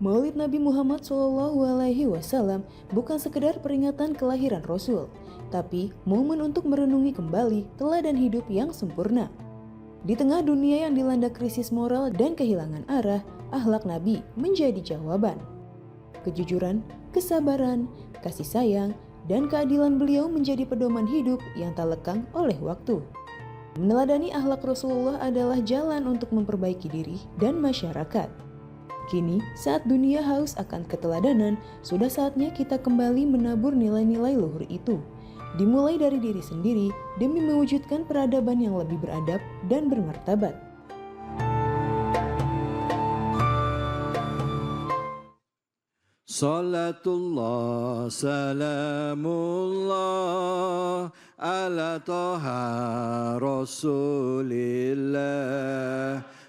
Maulid Nabi Muhammad SAW bukan sekedar peringatan kelahiran Rasul, tapi momen untuk merenungi kembali teladan hidup yang sempurna. Di tengah dunia yang dilanda krisis moral dan kehilangan arah, akhlak Nabi menjadi jawaban. Kejujuran, kesabaran, kasih sayang, dan keadilan beliau menjadi pedoman hidup yang tak lekang oleh waktu. Meneladani akhlak Rasulullah adalah jalan untuk memperbaiki diri dan masyarakat. Kini, saat dunia haus akan keteladanan, sudah saatnya kita kembali menabur nilai-nilai luhur itu. Dimulai dari diri sendiri demi mewujudkan peradaban yang lebih beradab dan bermartabat. Salatullah salamullah ala taha rasulillah.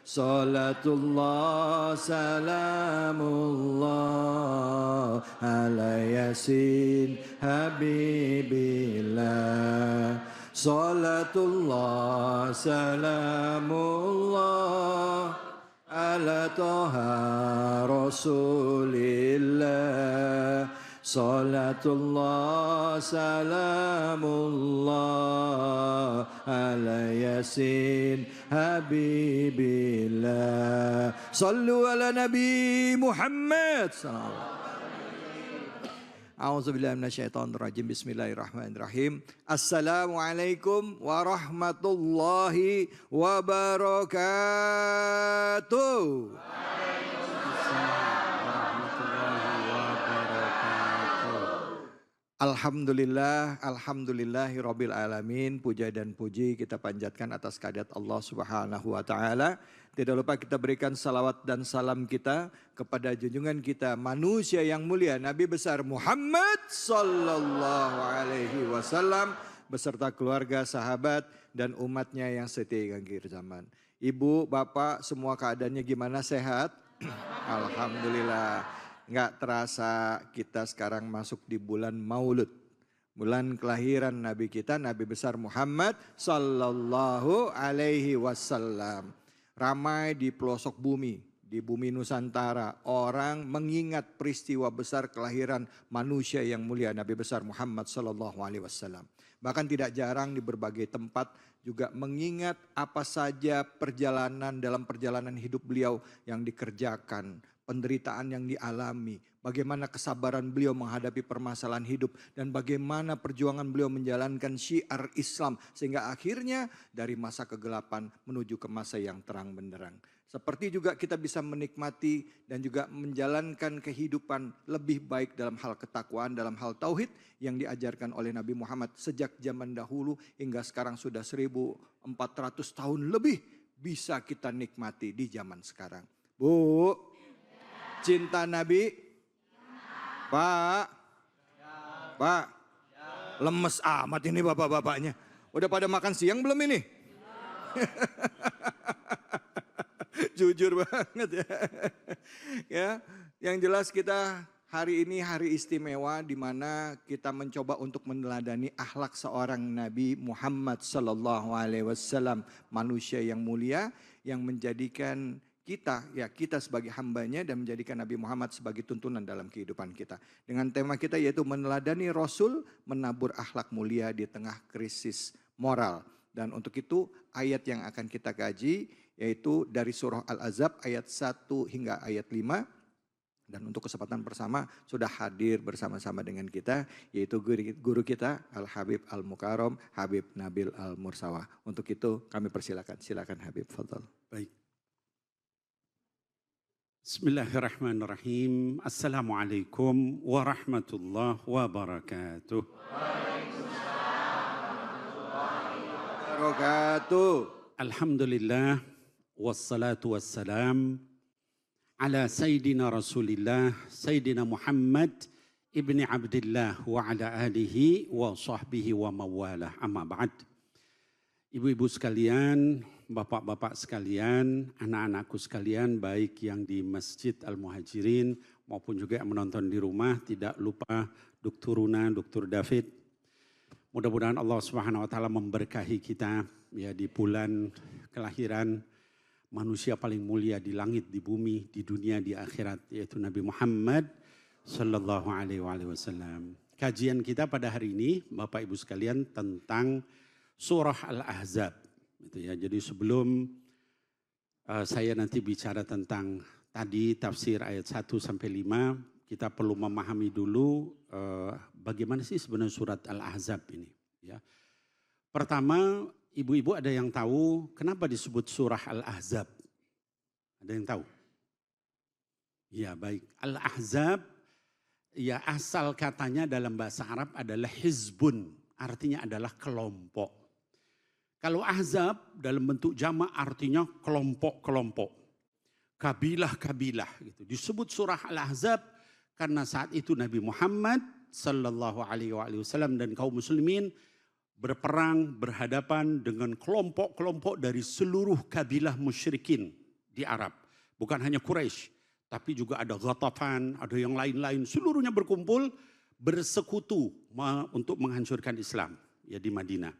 Salatullah salamullah ala yasin habibillah. Salatullah salamullah ala taha rasulillah. Salatullah salamullah ala yasin habibillah. Sallu ala Nabi Muhammad sallallahu. A'udzubillahi minasyaitonir rajim. Bismillahirrahmanirrahim. Assalamualaikum warahmatullahi wabarakatuh. Alhamdulillah, alhamdulillahirabbil alamin. Puja dan puji kita panjatkan atas kehadirat Allah Subhanahu wa taala. Tidak lupa kita berikan salawat dan salam kita kepada junjungan kita manusia yang mulia Nabi besar Muhammad sallallahu alaihi wasallam beserta keluarga, sahabat dan umatnya yang setia hingga akhir zaman. Ibu, bapak, semua keadaannya gimana, sehat? Alhamdulillah. Nggak terasa kita sekarang masuk di bulan Maulud. Bulan kelahiran Nabi kita, Nabi besar Muhammad sallallahu alaihi wasallam. Ramai di pelosok bumi, di bumi Nusantara, orang mengingat peristiwa besar kelahiran manusia yang mulia Nabi besar Muhammad sallallahu alaihi wasallam. Bahkan tidak jarang di berbagai tempat juga mengingat apa saja dalam perjalanan hidup beliau yang dikerjakan, penderitaan yang dialami, bagaimana kesabaran beliau menghadapi permasalahan hidup, dan bagaimana perjuangan beliau menjalankan syiar Islam sehingga akhirnya dari masa kegelapan menuju ke masa yang terang benderang. Seperti juga kita bisa menikmati dan juga menjalankan kehidupan lebih baik dalam hal ketakwaan, dalam hal tauhid yang diajarkan oleh Nabi Muhammad sejak zaman dahulu hingga sekarang sudah 1400 tahun lebih bisa kita nikmati di zaman sekarang. Bu, cinta Nabi? Pak? Pak? Lemes amat ini bapak-bapaknya. Udah pada makan siang belum ini? Jujur banget ya. Ya, yang jelas kita hari ini hari istimewa di mana kita mencoba untuk meneladani akhlak seorang Nabi Muhammad sallallahu alaihi wasallam, manusia yang mulia yang menjadikan kita sebagai hambanya dan menjadikan Nabi Muhammad sebagai tuntunan dalam kehidupan kita. Dengan tema kita yaitu meneladani Rasul, menabur akhlak mulia di tengah krisis moral. Dan untuk itu ayat yang akan kita kaji yaitu dari surah Al-Ahzab ayat 1 hingga ayat 5. Dan untuk kesempatan bersama sudah hadir bersama-sama dengan kita yaitu guru kita Al-Habib Al-Mukarram Habib Nabil Al-Mursawa. Untuk itu kami persilakan. Silakan Habib, fadhal. Baik. Bismillahirrahmanirrahim. Assalamualaikum warahmatullahi wabarakatuh. Alhamdulillah wassalatu wassalam ala sayyidina Rasulillah Sayyidina Muhammad ibni Abdillah wa ala alihi wa sahbihi wa mawalah, amma ba'd. Ibu-ibu sekalian, bapak-bapak sekalian, anak-anakku sekalian, baik yang di Masjid Al-Muhajirin maupun juga yang menonton di rumah, tidak lupa Dr. Runa, Dr. David. Mudah-mudahan Allah Subhanahu wa taala memberkahi kita ya di bulan kelahiran manusia paling mulia di langit, di bumi, di dunia, di akhirat, yaitu Nabi Muhammad sallallahu alaihi wasallam. Kajian kita pada hari ini, Bapak Ibu sekalian, tentang surah Al-Ahzab. Gitu ya. Jadi sebelum saya nanti bicara tentang tadi tafsir ayat 1 sampai 5, kita perlu memahami dulu bagaimana sih sebenarnya surat Al-Ahzab ini. Ya. Pertama, ibu-ibu ada yang tahu kenapa disebut surah Al-Ahzab? Ada yang tahu? Ya baik, Al-Ahzab ya asal katanya dalam bahasa Arab adalah hizbun, artinya adalah kelompok. Kalau Ahzab dalam bentuk jamak artinya kelompok-kelompok, kabilah-kabilah gitu. Disebut surah Al-Ahzab karena saat itu Nabi Muhammad sallallahu alaihi wasallam dan kaum muslimin berperang berhadapan dengan kelompok-kelompok dari seluruh kabilah musyrikin di Arab. Bukan hanya Quraisy, tapi juga ada Ghatafan, ada yang lain-lain. Seluruhnya berkumpul bersekutu untuk menghancurkan Islam ya di Madinah.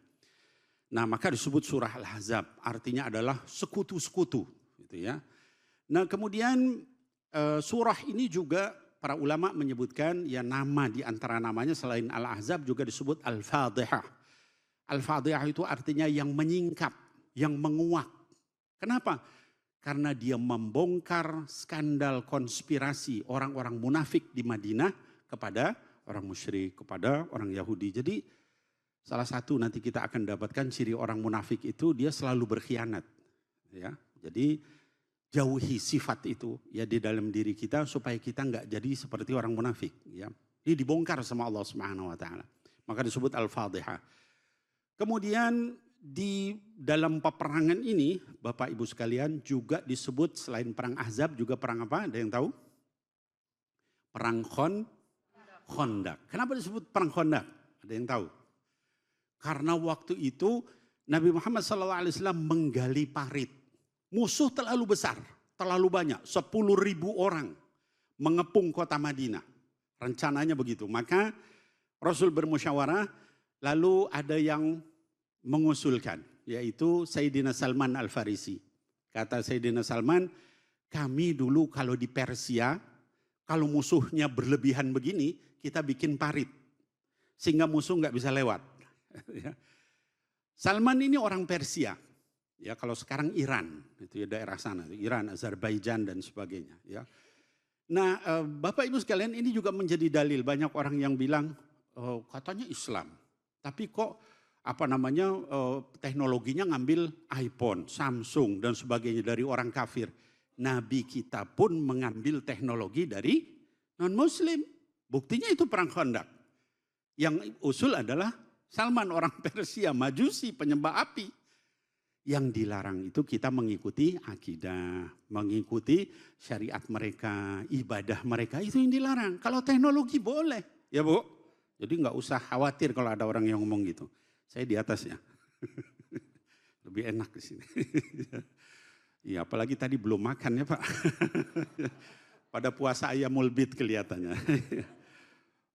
Nah, maka disebut surah Al-Ahzab, artinya adalah sekutu-sekutu gitu ya. Nah, kemudian surah ini juga para ulama menyebutkan ya nama di antara namanya selain Al-Ahzab juga disebut Al-Fadhihah. Al-Fadhihah itu artinya yang menyingkap, yang menguak. Kenapa? Karena dia membongkar skandal konspirasi orang-orang munafik di Madinah kepada orang musyrik, kepada orang Yahudi. Jadi salah satu nanti kita akan dapatkan ciri orang munafik itu dia selalu berkhianat. Ya, jadi jauhi sifat itu ya di dalam diri kita supaya kita enggak jadi seperti orang munafik. Ya, ini dibongkar sama Allah Subhanahu Wa Taala. Maka disebut Al-Fadhihah. Kemudian di dalam peperangan ini Bapak Ibu sekalian juga disebut selain perang Ahzab juga perang apa? Ada yang tahu? Perang Khandaq. Kenapa disebut perang Khandaq? Ada yang tahu? Karena waktu itu Nabi Muhammad SAW menggali parit. Musuh terlalu besar, terlalu banyak. 10.000 orang mengepung kota Madinah. Rencananya begitu. Maka Rasul bermusyawarah. Lalu ada yang mengusulkan, yaitu Sayyidina Salman Al-Farisi. Kata Sayyidina Salman, kami dulu kalau di Persia, kalau musuhnya berlebihan begini, kita bikin parit. Sehingga musuh nggak bisa lewat. Salman ini orang Persia. Ya, kalau sekarang Iran, itu ya daerah sana, Iran, Azerbaijan dan sebagainya. Ya. Nah, Bapak Ibu sekalian ini juga menjadi dalil banyak orang yang bilang, katanya Islam. Tapi kok teknologinya ngambil iPhone, Samsung dan sebagainya dari orang kafir. Nabi kita pun mengambil teknologi dari non-muslim. Buktinya itu perang Khandaq. Yang usul adalah Salman orang Persia, Majusi, penyembah api. Yang dilarang itu kita mengikuti akidah, mengikuti syariat mereka, ibadah mereka, itu yang dilarang. Kalau teknologi boleh, ya Bu. Jadi nggak usah khawatir kalau ada orang yang ngomong gitu. Saya di atas ya. Lebih enak di sini. Iya, apalagi tadi belum makan ya Pak. Pada puasa ayamul bid kelihatannya.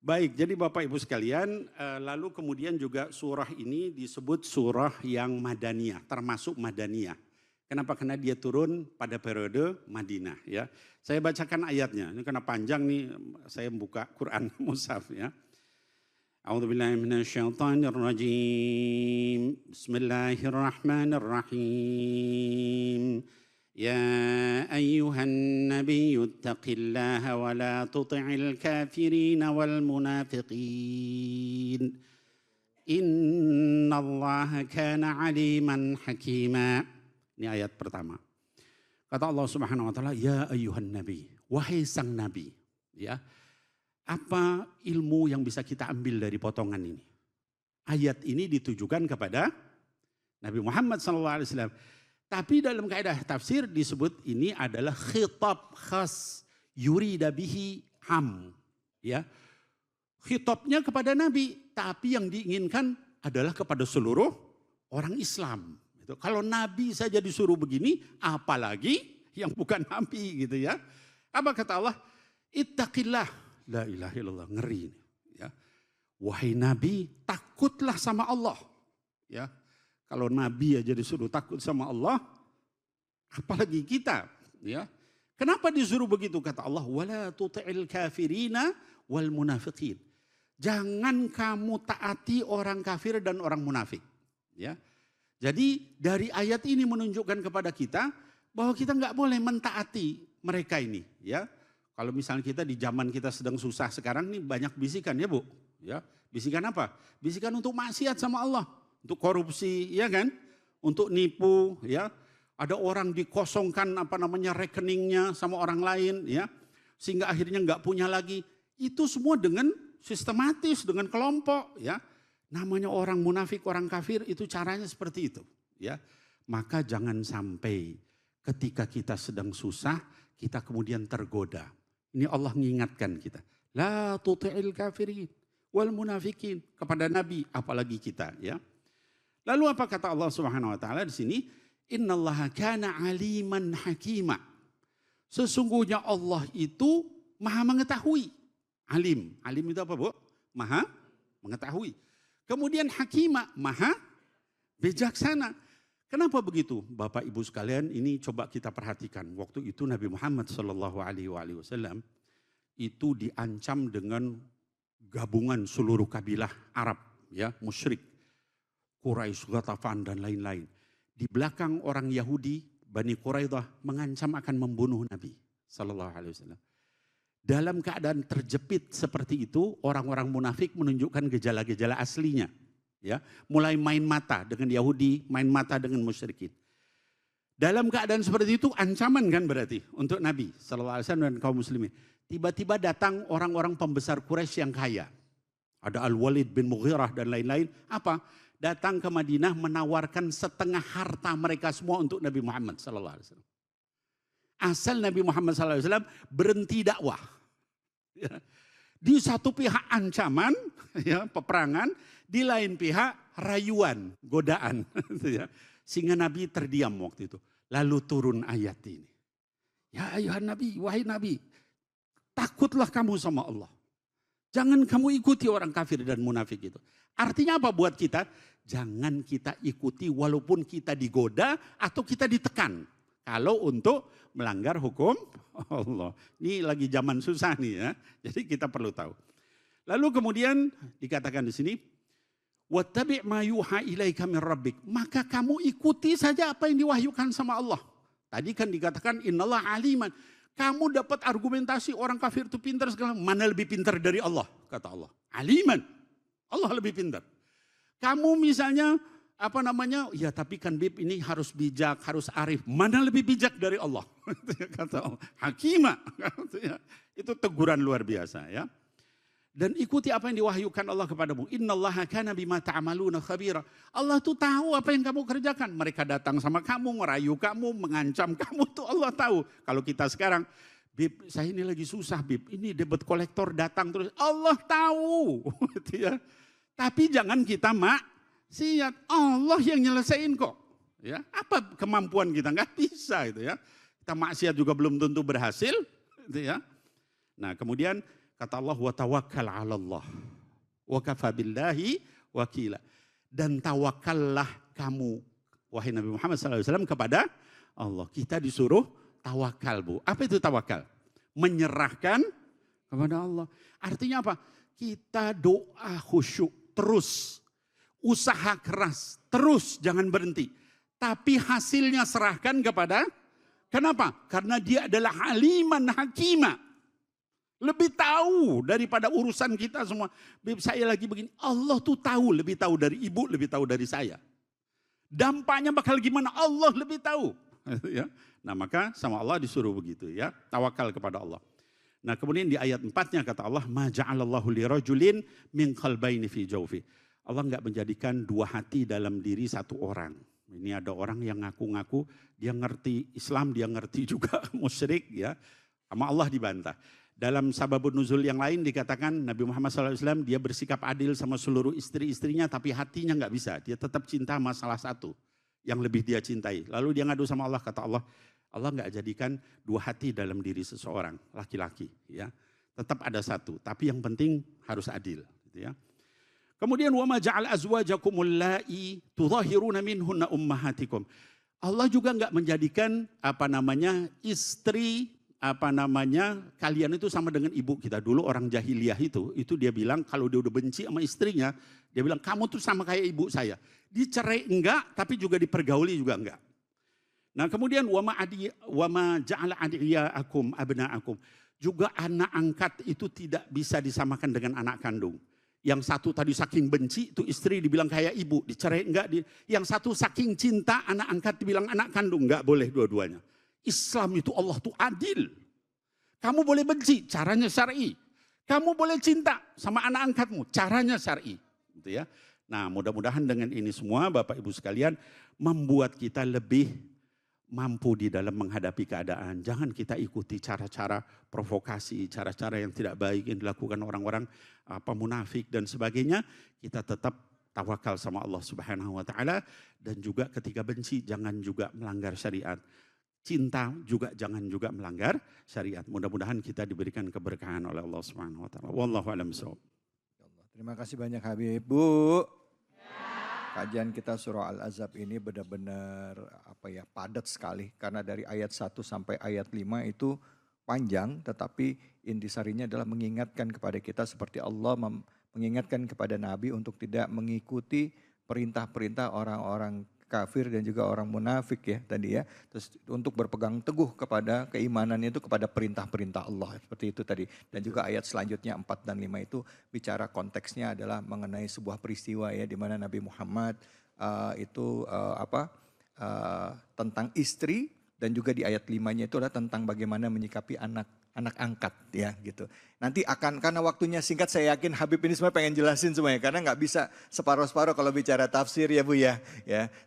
Baik, jadi Bapak Ibu sekalian, lalu kemudian juga surah ini disebut surah yang Madaniyah, termasuk Madaniyah. Kenapa? Karena dia turun pada periode Madinah ya. Saya bacakan ayatnya, ini karena panjang nih saya buka Quran Mushaf ya. A'udzubillahi minasyaitonirrajim. Bismillahirrahmanirrahim. Ya ayyuhan nabiyyu ittaqillaha wa la tuti'il kafirina wal munafiqin. Innallaha kana aliman hakima. Ini ayat pertama. Kata Allah Subhanahu wa taala, ya ayyuhan nabi, wahai sang nabi, ya. Apa ilmu yang bisa kita ambil dari potongan ini? Ayat ini ditujukan kepada Nabi Muhammad SAW. Tapi dalam kaidah tafsir disebut ini adalah khitab khas yurida bihi am. Ya. Khitabnya kepada Nabi, tapi yang diinginkan adalah kepada seluruh orang Islam. Kalau Nabi saja disuruh begini, apalagi yang bukan Nabi gitu ya. Apa kata Allah? Ittaqillah. La ilaha illallah, ngeri ini. Ya. Wahai Nabi, takutlah sama Allah. Ya. Kalau Nabi aja disuruh takut sama Allah, apalagi kita, ya. Kenapa disuruh begitu? Kata Allah, wala tuti'il kafirina wal munafiqin. Jangan kamu taati orang kafir dan orang munafik, ya. Jadi dari ayat ini menunjukkan kepada kita bahwa kita nggak boleh mentaati mereka ini, ya. Kalau misalnya kita di zaman kita sedang susah sekarang nih banyak bisikan ya Bu, ya. Bisikan apa? Bisikan untuk maksiat sama Allah, untuk korupsi, ya kan? Untuk nipu, ya. Ada orang dikosongkan rekeningnya sama orang lain, ya, sehingga akhirnya nggak punya lagi. Itu semua dengan sistematis, dengan kelompok, ya. Namanya orang munafik, orang kafir itu caranya seperti itu, ya. Maka jangan sampai ketika kita sedang susah kita kemudian tergoda. Ini Allah mengingatkan kita. La tuti'il kafirin wal munafikin, kepada Nabi apalagi kita, ya. Lalu apa kata Allah Subhanahu wa taala di sini? Innallaha kana aliman hakima. Sesungguhnya Allah itu maha mengetahui. Alim. Alim itu apa Bu? Maha mengetahui. Kemudian hakima, maha bijaksana. Kenapa begitu? Bapak Ibu sekalian, ini coba kita perhatikan. Waktu itu Nabi Muhammad SAW itu diancam dengan gabungan seluruh kabilah Arab, ya, musyrik. Quraisy, Ghatafan dan lain-lain. Di belakang orang Yahudi, Bani Quraidah mengancam akan membunuh Nabi SAW. Dalam keadaan terjepit seperti itu, orang-orang munafik menunjukkan gejala-gejala aslinya. Ya, mulai main mata dengan Yahudi, main mata dengan musyrikin. Dalam keadaan seperti itu, ancaman kan berarti untuk Nabi SAW dan kaum muslimin. Tiba-tiba datang orang-orang pembesar Quraisy yang kaya. Ada Al-Walid bin Mughirah dan lain-lain. Apa? Datang ke Madinah menawarkan setengah harta mereka semua untuk Nabi Muhammad SAW. Asal Nabi Muhammad SAW berhenti dakwah. Ya. Di satu pihak ancaman, ya, peperangan, di lain pihak rayuan, godaan. Ya. Sehingga Nabi terdiam waktu itu. Lalu turun ayat ini. Ya ayuhan Nabi, wahai Nabi, takutlah kamu sama Allah. Jangan kamu ikuti orang kafir dan munafik itu. Artinya apa buat kita? Jangan kita ikuti walaupun kita digoda atau kita ditekan. Kalau untuk melanggar hukum Allah. Ini lagi zaman susah nih ya. Jadi kita perlu tahu. Lalu kemudian dikatakan di sini, wattabi' ma yuha ilaika min rabbik. Maka kamu ikuti saja apa yang diwahyukan sama Allah. Tadi kan dikatakan innallaha aliman. Kamu dapat argumentasi orang kafir itu pintar segala. Mana lebih pintar dari Allah? Kata Allah. Aliman. Allah lebih pintar. Kamu misalnya ya tapi kan Bib ini harus bijak, harus arif. Mana lebih bijak dari Allah? Kata Allah. Hakimah. Itu teguran luar biasa ya. Dan ikuti apa yang diwahyukan Allah kepadamu. Innallaha kana bima ta'maluna khabira. Allah tuh tahu apa yang kamu kerjakan. Mereka datang sama kamu, merayu kamu, mengancam kamu tuh Allah tahu. Kalau kita sekarang, Bib, saya ini lagi susah Bib. Ini debit kolektor datang terus. Allah tahu. Ya. Tapi jangan kita maksiat. Allah yang nyelesain kok. Ya, apa kemampuan kita? Nggak bisa itu ya. Kita maksiat juga belum tentu berhasil. Gitu ya. Nah kemudian kata Allah, wa tawakkal 'ala Allah wa kafa billahi wakila. Dan tawakallah kamu, wahai Nabi Muhammad SAW, kepada Allah. Kita disuruh tawakal Bu. Apa itu tawakal? Menyerahkan kepada Allah. Artinya apa? Kita doa khusyuk terus. Usaha keras terus, jangan berhenti. Tapi hasilnya serahkan kepada, kenapa? Karena dia adalah aliman hakimah. Lebih tahu daripada urusan kita semua. Saya lagi begini, Allah tuh tahu, lebih tahu dari ibu, lebih tahu dari saya. Dampaknya bakal gimana, Allah lebih tahu. Ya. Nah maka sama Allah disuruh begitu ya, tawakal kepada Allah. Nah kemudian di ayat 4-nya kata Allah, ma ja'alallahu lirajulin min qalbaini fi jawfi. Allah enggak menjadikan dua hati dalam diri satu orang. Ini ada orang yang ngaku-ngaku dia ngerti Islam, dia ngerti juga musyrik ya. Sama Allah dibantah. Dalam sababun nuzul yang lain dikatakan Nabi Muhammad SAW dia bersikap adil sama seluruh istri-istrinya tapi hatinya nggak bisa. Dia tetap cinta sama salah satu yang lebih dia cintai. Lalu dia ngadu sama Allah, kata Allah, Allah nggak jadikan dua hati dalam diri seseorang, laki-laki. Ya, tetap ada satu, tapi yang penting harus adil. Gitu ya. Kemudian wa ma ja'al azwajakumul la'i tudhahiruna minhunna ummahatikum. Allah juga nggak menjadikan istri kalian itu sama dengan ibu kita. Dulu orang jahiliyah itu dia bilang kalau dia udah benci sama istrinya, dia bilang kamu tuh sama kayak ibu saya. Dicerai enggak, tapi juga dipergauli juga enggak. Nah kemudian wama ja'ala adiyaakum abna'akum. Juga anak angkat itu tidak bisa disamakan dengan anak kandung. Yang satu tadi saking benci, itu istri dibilang kayak ibu, dicerai enggak. Yang satu saking cinta, anak angkat dibilang anak kandung, enggak boleh dua-duanya. Islam itu Allah tuh adil. Kamu boleh benci, caranya syar'i. Kamu boleh cinta sama anak angkatmu, caranya syar'i. Gitu ya. Nah mudah-mudahan dengan ini semua Bapak Ibu sekalian membuat kita lebih mampu di dalam menghadapi keadaan. Jangan kita ikuti cara-cara provokasi, cara-cara yang tidak baik yang dilakukan orang-orang munafik dan sebagainya. Kita tetap tawakal sama Allah Subhanahu wa taala dan juga ketika benci jangan juga melanggar syariat. Cinta juga jangan juga melanggar syariat. Mudah-mudahan kita diberikan keberkahan oleh Allah Subhanahu wa taala. Wallahu a'lam bishawab. Terima kasih banyak Habib. Bu. Kajian kita surah Al-Ahzab ini benar-benar padat sekali karena dari ayat 1 sampai ayat 5 itu panjang tetapi intisarinya adalah mengingatkan kepada kita seperti Allah mengingatkan kepada Nabi untuk tidak mengikuti perintah-perintah orang-orang kafir dan juga orang munafik ya tadi ya. Terus untuk berpegang teguh kepada keimanannya itu kepada perintah-perintah Allah seperti itu tadi. Dan juga ayat selanjutnya 4 dan 5 itu bicara konteksnya adalah mengenai sebuah peristiwa ya di mana Nabi Muhammad tentang istri dan juga di ayat 5-nya itu adalah tentang bagaimana menyikapi anak angkat ya gitu. Nanti karena waktunya singkat saya yakin Habib ini semua pengen jelasin semuanya karena nggak bisa separuh-separuh kalau bicara tafsir ya Bu ya.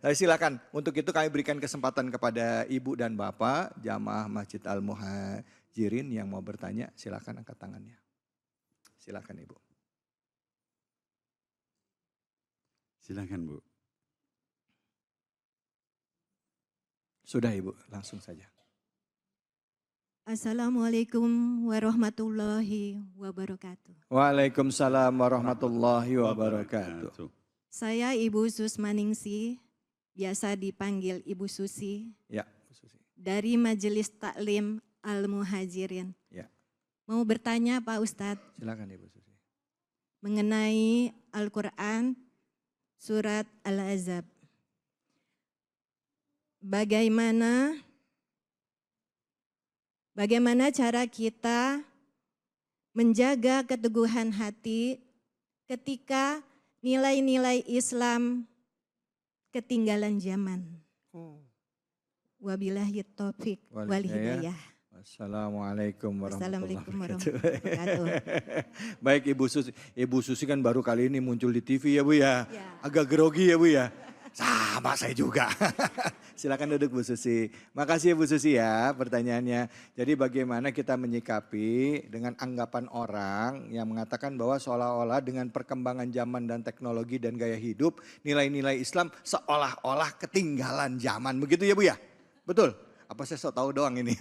Tapi silakan untuk itu kami berikan kesempatan kepada Ibu dan Bapak jamaah Masjid Al-Muhajirin yang mau bertanya silakan angkat tangannya. Silakan Ibu. Silakan Bu. Sudah Ibu, langsung saja. Assalamualaikum warahmatullahi wabarakatuh. Waalaikumsalam warahmatullahi wabarakatuh. Saya Ibu Susmaningsi, biasa dipanggil Ibu Susi. Ya, Bu Susi. Dari Majelis Taklim Al-Muhajirin. Ya. Mau bertanya Pak Ustadz. Silakan Ibu Susi. Mengenai Al-Quran surat Al-Ahzab. Bagaimana cara kita menjaga keteguhan hati ketika nilai-nilai Islam ketinggalan zaman. Wabillahi taufik wal hidayah. Assalamualaikum warahmatullahi wabarakatuh. Baik Ibu Susi kan baru kali ini muncul di TV ya Bu ya. Agak grogi ya Bu ya. Sama saya juga. Silakan duduk Bu Susi. Makasih ya Bu Susi ya pertanyaannya. Jadi bagaimana kita menyikapi dengan anggapan orang yang mengatakan bahwa seolah-olah dengan perkembangan zaman dan teknologi dan gaya hidup nilai-nilai Islam seolah-olah ketinggalan zaman. Begitu ya Bu ya? Betul? Apa saya sok tahu doang ini?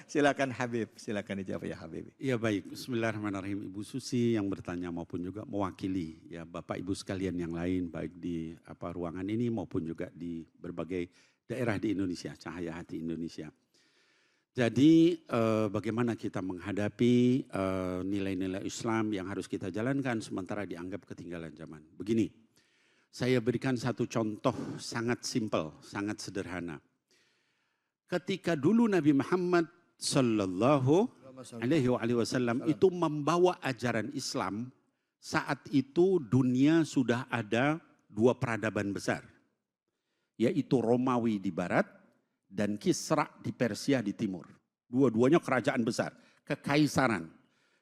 Silakan Habib, silakan dijawab ya Habib. Ya baik, bismillahirrahmanirrahim. Ibu Susi yang bertanya maupun juga mewakili ya Bapak Ibu sekalian yang lain baik di ruangan ini maupun juga di berbagai daerah di Indonesia, Cahaya Hati Indonesia. Jadi bagaimana kita menghadapi nilai-nilai Islam yang harus kita jalankan sementara dianggap ketinggalan zaman. Begini, saya berikan satu contoh sangat simpel, sangat sederhana. Ketika dulu Nabi Muhammad sallallahu alaihi wasallam itu membawa ajaran Islam, saat itu dunia sudah ada dua peradaban besar, yaitu Romawi di barat dan Kisra di Persia di timur. Dua-duanya kerajaan besar, kekaisaran.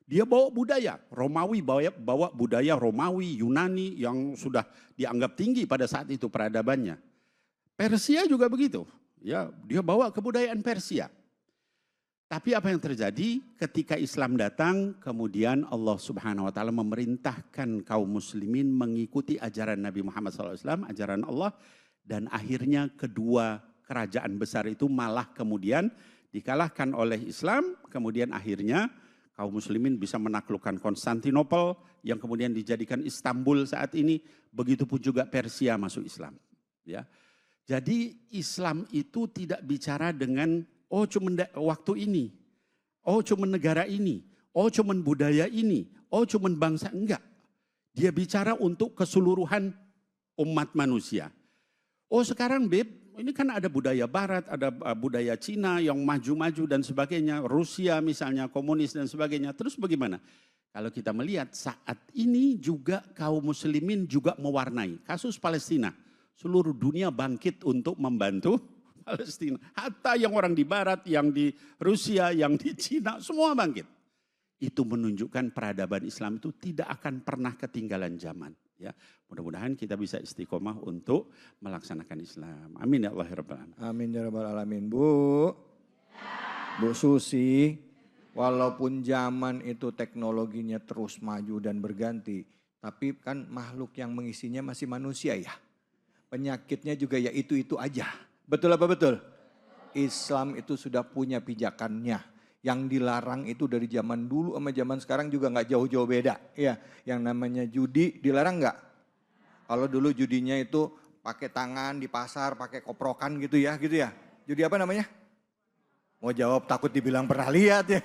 Dia bawa budaya Romawi, bawa budaya Romawi, Yunani yang sudah dianggap tinggi pada saat itu peradabannya. Persia juga begitu. Ya, dia bawa kebudayaan Persia. Tapi apa yang terjadi ketika Islam datang, kemudian Allah Subhanahu wa taala memerintahkan kaum muslimin mengikuti ajaran Nabi Muhammad SAW, ajaran Allah, dan akhirnya kedua kerajaan besar itu malah kemudian dikalahkan oleh Islam, kemudian akhirnya kaum muslimin bisa menaklukkan Konstantinopel yang kemudian dijadikan Istanbul saat ini, begitupun juga Persia masuk Islam, ya. Jadi Islam itu tidak bicara dengan oh cuma waktu ini, oh cuma negara ini, oh cuma budaya ini, oh cuma bangsa, enggak. Dia bicara untuk keseluruhan umat manusia. Oh sekarang Beb, ini kan ada budaya barat, ada budaya Cina yang maju-maju dan sebagainya, Rusia misalnya komunis dan sebagainya. Terus bagaimana? Kalau kita melihat saat ini juga kaum muslimin juga mewarnai kasus Palestina. Seluruh dunia bangkit untuk membantu Palestina. Hatta yang orang di barat, yang di Rusia, yang di Cina, semua bangkit. Itu menunjukkan peradaban Islam itu tidak akan pernah ketinggalan zaman. Ya, mudah-mudahan kita bisa istiqomah untuk melaksanakan Islam. Amin ya Allah ya Rabbal Alamin. Amin ya Rabbal Alamin. Bu Susi, walaupun zaman itu teknologinya terus maju dan berganti, tapi kan makhluk yang mengisinya masih manusia ya. Penyakitnya juga ya itu-itu aja. Betul apa betul? Islam itu sudah punya pijakannya. Yang dilarang itu dari zaman dulu sama zaman sekarang juga nggak jauh-jauh beda. Ya, yang namanya judi dilarang nggak? Kalau dulu judinya itu pakai tangan di pasar, pakai koprokan gitu ya. Judi apa namanya? Mau jawab takut dibilang pernah lihat ya.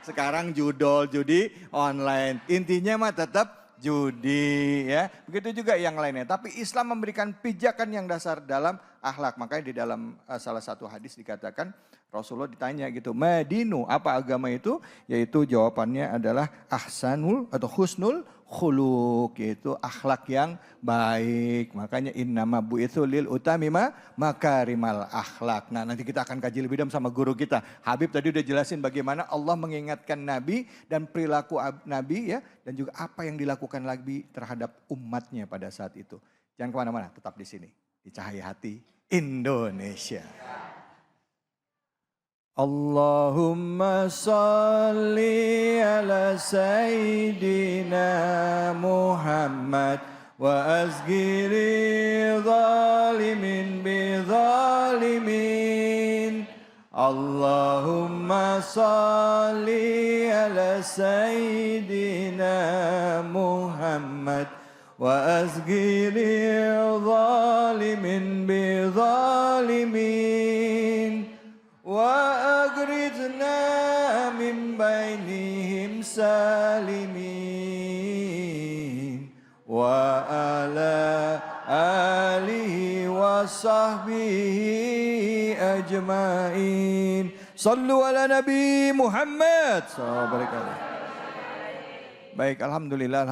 Sekarang judol, judi online. Intinya mah tetap judi ya. Begitu juga yang lainnya. Tapi Islam memberikan pijakan yang dasar dalam akhlak. Makanya di dalam salah satu hadis dikatakan Rasulullah ditanya gitu, Madinu apa agama itu? Yaitu jawabannya adalah ahsanul atau husnul khuluq, yaitu akhlak yang baik. Makanya innama bu'itsu lil utamima makarimal akhlak. Nah, nanti kita akan kaji lebih dalam sama guru kita. Habib tadi udah jelasin bagaimana Allah mengingatkan Nabi dan perilaku Nabi ya, dan juga apa yang dilakukan Nabi terhadap umatnya pada saat itu. Jangan kemana-mana, tetap di sini di Cahaya Hati Indonesia. Allahumma salli ala Sayyidina Muhammad wa azgiri zalimin bi zalimin. Allahumma salli ala Sayyidina Muhammad wa azgiri zalimin bi zalimin. وأغرزنا من بينهم سالمين وعلى آله وصحبه أجمعين صلوا على نبي محمد صلى الله عليه وسلم. Baik, alhamdulillah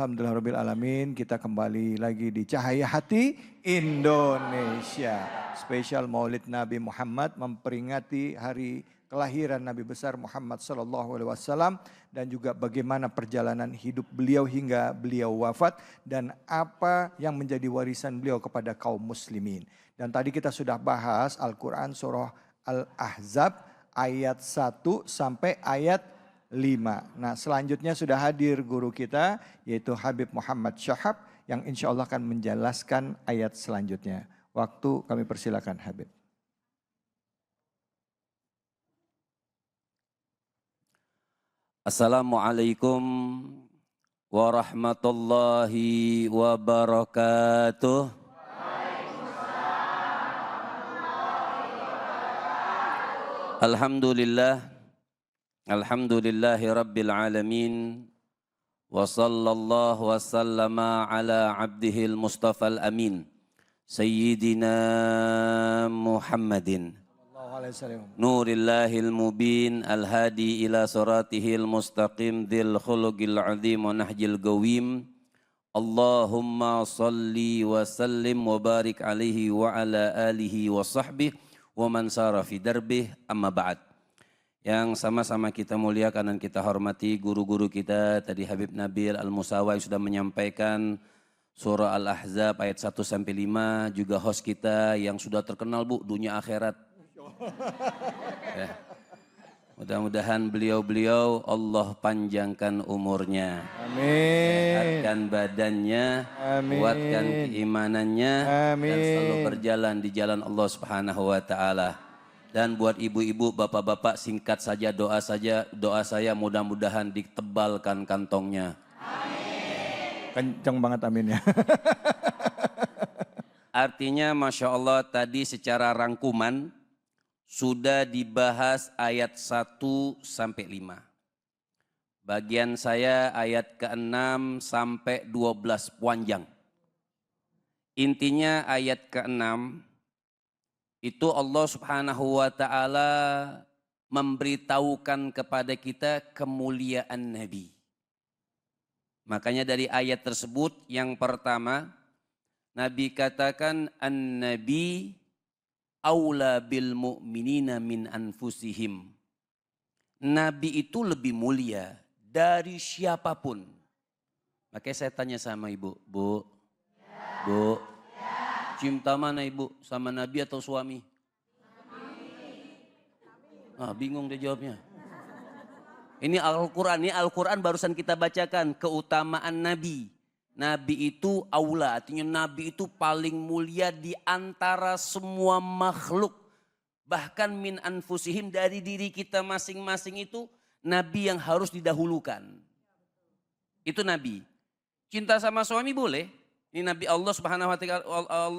alamin. Kita kembali lagi di Cahaya Hati Indonesia. Spesial Maulid Nabi Muhammad memperingati hari kelahiran Nabi besar Muhammad sallallahu alaihi wasallam dan juga bagaimana perjalanan hidup beliau hingga beliau wafat dan apa yang menjadi warisan beliau kepada kaum muslimin. Dan tadi kita sudah bahas Al-Qur'an surah Al-Ahzab ayat 1 sampai ayat 5. Nah, selanjutnya sudah hadir guru kita yaitu Habib Muhammad Syahab yang insya Allah akan menjelaskan ayat selanjutnya. Waktu kami persilakan Habib. Assalamualaikum warahmatullahi wabarakatuh. Alhamdulillah. Alhamdulillahi rabbil alamin. Wa sallallahu wa sallama ala abdihil mustafal amin. Sayyidina Muhammadin. Nurillahil mubin al-hadi ila suratihil mustaqim dhil khuluqil azim wa nahjil gawim. Allahumma salli wa sallim wa barik alaihi wa ala alihi wa sahbihi wa man sara fi darbih amma ba'd. Yang sama-sama kita muliakan dan kita hormati guru-guru kita tadi Habib Nabil Al-Musawa yang sudah menyampaikan surah Al-Ahzab ayat 1 sampai 5, juga host kita yang sudah terkenal Bu dunia akhirat. Ya. Mudah-mudahan beliau-beliau Allah panjangkan umurnya. Amin. Sehatkan badannya, Amin. kuatkan keimanannya, Amin. dan selalu berjalan di jalan Allah Subhanahu wa taala. Dan buat ibu-ibu, bapak-bapak, singkat saja doa saya mudah-mudahan ditebalkan kantongnya. Amin. Kenceng banget amin ya. artinya Masya Allah tadi secara rangkuman sudah dibahas ayat 1 sampai 5. Bagian saya ayat ke-6 sampai 12 panjang. Intinya ayat ke-6 itu Allah Subhanahu wa taala memberitahukan kepada kita kemuliaan Nabi. Makanya dari ayat tersebut yang pertama Nabi katakan an-nabi aula bil mu'minina min anfusihim. Nabi itu lebih mulia dari siapapun. Makanya saya tanya sama ibu, Bu, cinta mana ibu? Sama Nabi atau suami? Bingung dia jawabnya. Ini Al-Quran barusan kita bacakan, keutamaan Nabi. Nabi itu aula, artinya Nabi itu paling mulia di antara semua makhluk. Bahkan min anfusihim, dari diri kita masing-masing itu Nabi yang harus didahulukan. Itu Nabi. Cinta sama suami boleh. Ini Nabi Allah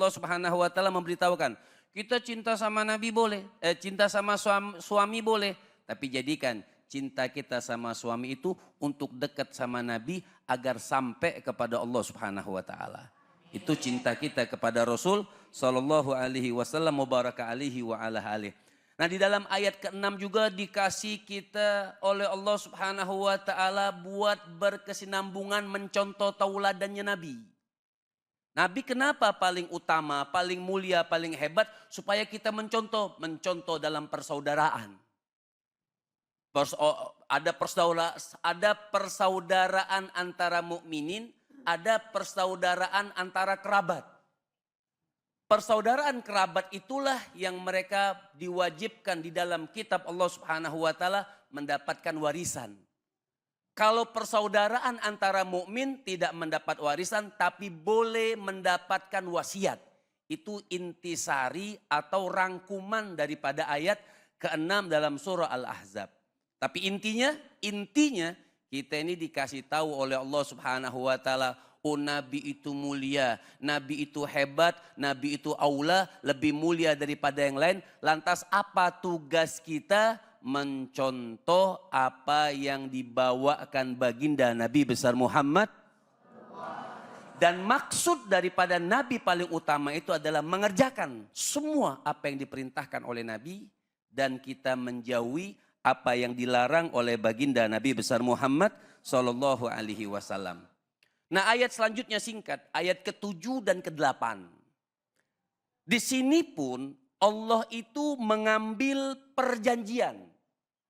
Subhanahu wa taala memberitahukan. Kita cinta sama Nabi boleh, cinta sama suami boleh, tapi jadikan cinta kita sama suami itu untuk dekat sama Nabi agar sampai kepada Allah Subhanahu wa taala. Itu cinta kita kepada Rasul sallallahu alaihi wasallam mubaraka alaihi wa ala alihi. Nah, di dalam ayat ke-6 juga dikasih kita oleh Allah Subhanahu wa taala buat berkesinambungan mencontoh tauladannya Nabi. Nabi kenapa paling utama, paling mulia, paling hebat? Supaya kita mencontoh dalam persaudaraan. Ada persaudaraan antara mukminin, ada persaudaraan antara kerabat. Persaudaraan kerabat itulah yang mereka diwajibkan di dalam kitab Allah Subhanahu wa taala mendapatkan warisan. Kalau persaudaraan antara mukmin tidak mendapat warisan tapi boleh mendapatkan wasiat. Itu intisari atau rangkuman daripada ayat ke-6 dalam surah Al-Ahzab. Tapi intinya kita ini dikasih tahu oleh Allah Subhanahu wa taala, oh Nabi itu mulia, Nabi itu hebat, Nabi itu aula, lebih mulia daripada yang lain. Lantas apa tugas kita? Mencontoh apa yang dibawakan baginda Nabi besar Muhammad. Dan maksud daripada Nabi paling utama itu adalah mengerjakan semua apa yang diperintahkan oleh Nabi. Dan kita menjauhi apa yang dilarang oleh baginda Nabi besar Muhammad sallallahu alaihi wasallam. Nah, ayat selanjutnya singkat, ayat ke-7 dan ke-8. Di sini pun Allah itu mengambil perjanjian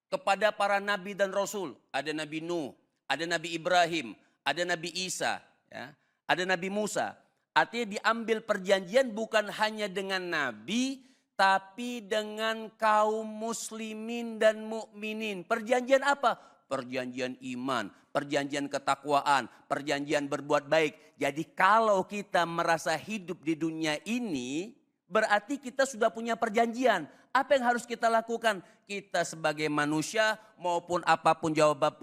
kepada para nabi dan rasul. Ada Nabi Nuh, ada Nabi Ibrahim, ada Nabi Isa, ya, ada Nabi Musa. Artinya diambil perjanjian bukan hanya dengan nabi, tapi dengan kaum muslimin dan mukminin. Perjanjian apa? Perjanjian iman, perjanjian ketakwaan, perjanjian berbuat baik. Jadi kalau kita merasa hidup di dunia ini, berarti kita sudah punya perjanjian. Apa yang harus kita lakukan? Kita sebagai manusia maupun apapun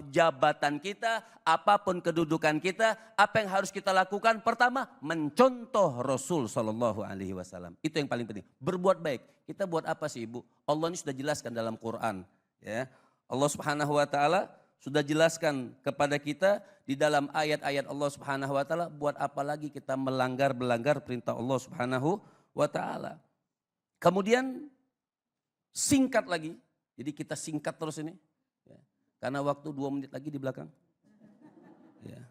jabatan kita, apapun kedudukan kita, apa yang harus kita lakukan? Pertama, mencontoh Rasul sallallahu alaihi wasallam. Itu yang paling penting. Berbuat baik. Kita buat apa sih, Ibu? Allah ini sudah jelaskan dalam Quran, ya. Allah Subhanahu wa taala sudah jelaskan kepada kita di dalam ayat-ayat Allah Subhanahu wa taala, buat apa lagi kita melanggar perintah Allah Subhanahu wa taala. Kemudian singkat lagi. Jadi kita singkat terus ini. Ya. Karena waktu 2 menit lagi di belakang. Ya.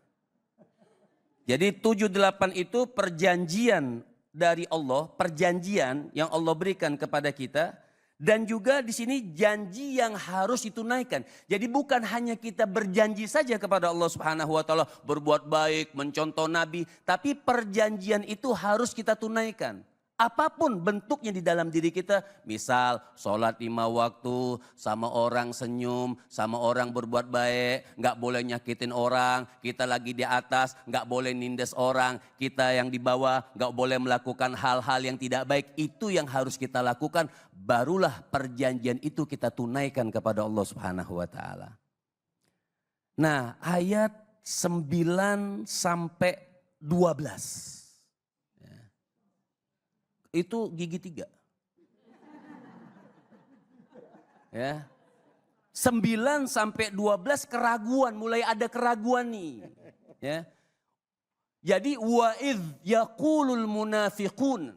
Jadi 7-8 itu perjanjian dari Allah. Perjanjian yang Allah berikan kepada kita. Dan juga di sini janji yang harus ditunaikan. Jadi bukan hanya kita berjanji saja kepada Allah Subhanahu wa taala, berbuat baik, mencontoh Nabi, tapi perjanjian itu harus kita tunaikan. Apapun bentuknya di dalam diri kita, misal sholat 5 waktu, sama orang senyum, sama orang berbuat baik, nggak boleh nyakitin orang, kita lagi di atas, nggak boleh nindes orang, kita yang di bawah, nggak boleh melakukan hal-hal yang tidak baik, itu yang harus kita lakukan, barulah perjanjian itu kita tunaikan kepada Allah Subhanahu wa taala. Nah, ayat 9 sampai 12. itu gigi 3. Ya. 9 sampai 12 keraguan, mulai ada keraguan nih. Ya. Jadi wa idz yaqulul munafiqun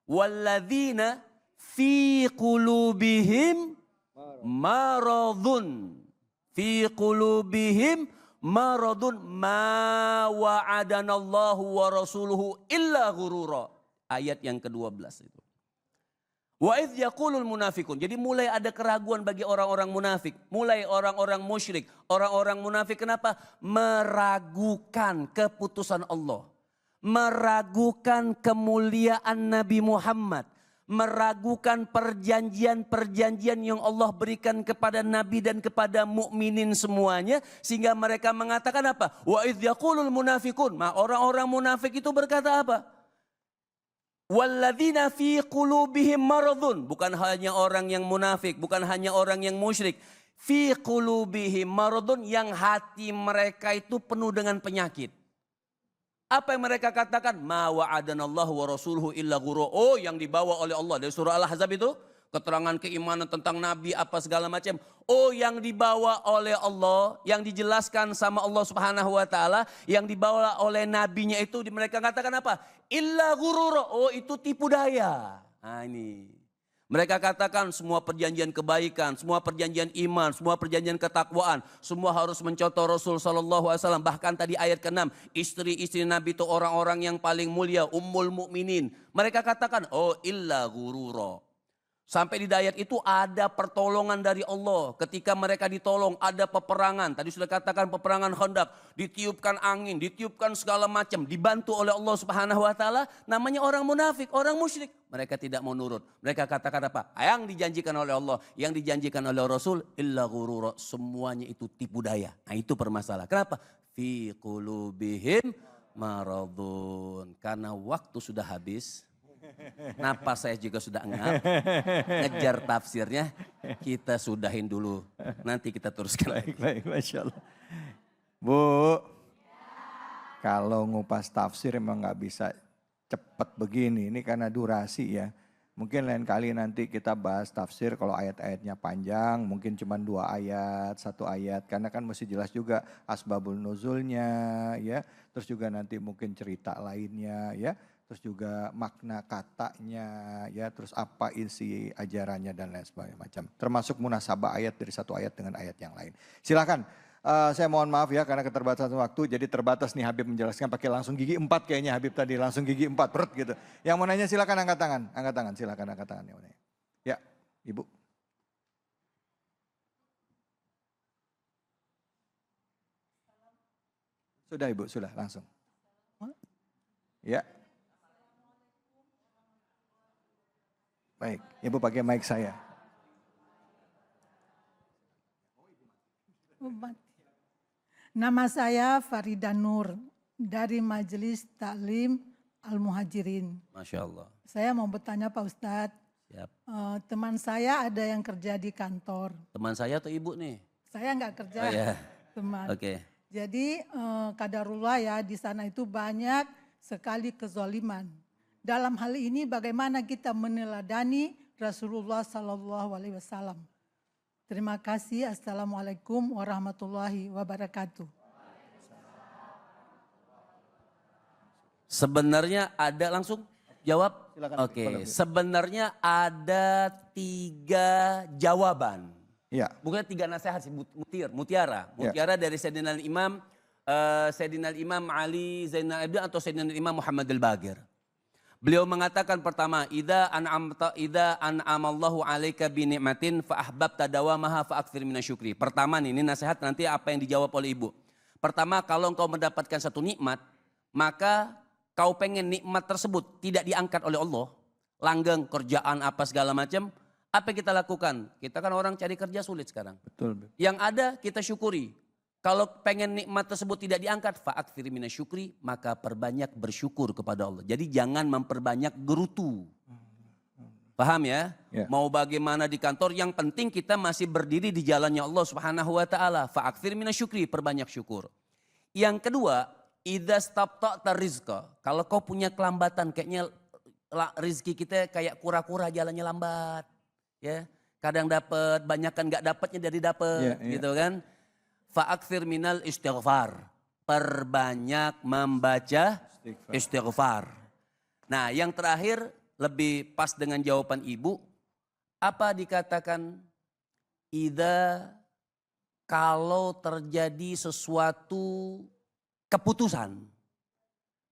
walladzina fi qulubihim maradun ma wa'adanallahu wa rasuluhu illa ghurura. Ayat yang ke-12 itu. Wa idz yaqulul munafiqun. Jadi mulai ada keraguan bagi orang-orang munafik, mulai orang-orang musyrik. Orang-orang munafik kenapa? Meragukan keputusan Allah, meragukan kemuliaan Nabi Muhammad, meragukan perjanjian-perjanjian yang Allah berikan kepada Nabi dan kepada mukminin semuanya, sehingga mereka mengatakan apa? Wa idz yaqulul munafiqun. Orang-orang munafik itu berkata apa? Walladzina fi qulubihim maradun. Bukan hanya orang yang munafik, bukan hanya orang yang musyrik. Fi qulubihim maradun, yang hati mereka itu penuh dengan penyakit. Apa yang mereka katakan? Ma wa'adanallahu wa rasuluhu illa ghurur. Oh, yang dibawa oleh Allah dari surah Al-Ahzab itu, keterangan keimanan tentang Nabi apa segala macam. Oh, yang dibawa oleh Allah, yang dijelaskan sama Allah Subhanahu wa taala, yang dibawa oleh nabinya itu mereka katakan apa? Illa ghurur. Oh, itu tipu daya. Nah, ini. Mereka katakan semua perjanjian kebaikan, semua perjanjian iman, semua perjanjian ketakwaan, semua harus mencontoh Rasul sallallahu alaihi wasallam. Bahkan tadi ayat ke-6, istri-istri Nabi itu orang-orang yang paling mulia, ummul mukminin. Mereka katakan, oh illa ghurura. Sampai di ayat itu ada pertolongan dari Allah. Ketika mereka ditolong, ada peperangan. Tadi sudah katakan peperangan Khandaq, ditiupkan angin, ditiupkan segala macam, dibantu oleh Allah Subhanahu wa taala. Namanya orang munafik, orang musyrik. Mereka tidak mau nurut. Mereka katakan apa? Yang dijanjikan oleh Allah, yang dijanjikan oleh Rasul, illa ghurura. Semuanya itu tipu daya. Nah, itu permasalahan. Kenapa? Fi qulubihim maradun. Karena waktu sudah habis. Napas saya juga sudah engap, ngejar tafsirnya, kita sudahin dulu, nanti kita teruskan. Baik, Masya Allah. Bu, kalau ngupas tafsir emang nggak bisa cepat begini, ini karena durasi ya. Mungkin lain kali nanti kita bahas tafsir kalau ayat-ayatnya panjang, mungkin cuma 2 ayat, 1 ayat. Karena kan mesti jelas juga asbabul nuzulnya ya, terus juga nanti mungkin cerita lainnya ya. Terus juga makna katanya, ya, terus apa isi ajarannya dan lain sebagainya macam. Termasuk munasabah ayat dari satu ayat dengan ayat yang lain. Silakan, saya mohon maaf ya karena keterbatasan waktu. Jadi terbatas nih Habib menjelaskan pakai langsung gigi 4 kayaknya Habib tadi. Langsung gigi 4, perut gitu. Yang mau nanya silakan angkat tangan, silakan angkat tangan. Ya, Ibu. Sudah Ibu, sudah langsung. Ya. Baik, Ibu pakai mic saya. Nama saya Farida Nur dari Majelis Taklim Al-Muhajirin. Masya Allah. Saya mau bertanya Pak Ustadz, Siap. Teman saya ada yang kerja di kantor. Teman saya atau Ibu nih? Saya nggak kerja, Oh, ya. teman. Oke. Jadi qadarullah ya, di sana itu banyak sekali kezaliman. Dalam hal ini bagaimana kita meneladani Rasulullah Sallallahu Alaihi Wasallam. Terima kasih. Assalamualaikum warahmatullahi wabarakatuh. Sebenarnya ada, langsung jawab? Silakan. Oke, sebenarnya ada 3 jawaban. Ya. Bukan 3 nasihat sih, mutiara. Mutiara dari Sayyidina Imam Ali Zainal Abidin atau Sayyidina Imam Muhammad al-Baqir. Beliau mengatakan pertama, idza an'amallahu 'alaika bi ni'matin fa ahbabta dawamaha fa aktsir minasyukri. Pertama nih, ini nasihat nanti apa yang dijawab oleh Ibu. Pertama, kalau engkau mendapatkan satu nikmat, maka kau pengen nikmat tersebut tidak diangkat oleh Allah, langgeng, kerjaan apa segala macam, apa yang kita lakukan? Kita kan orang cari kerja sulit sekarang. Betul. Yang ada kita syukuri. Kalau pengen nikmat tersebut tidak diangkat, fa'aktsir minasyukri, maka perbanyak bersyukur kepada Allah. Jadi jangan memperbanyak gerutu. Paham ya? Ya. Mau bagaimana di kantor, yang penting kita masih berdiri di jalannya Allah Subhanahu wa taala. Fa'aktsir minasyukri, perbanyak syukur. Yang kedua, idza stabta'ta rizqa. Kalau kau punya kelambatan, kayaknya rizki kita kayak kura-kura jalannya lambat. Ya, kadang dapat, banyak kan nggak dapatnya dari dapat, gitu kan. Fa'akthir minal istighfar. Perbanyak membaca istighfar. Nah, yang terakhir lebih pas dengan jawaban ibu. Apa dikatakan? Kalau terjadi sesuatu keputusan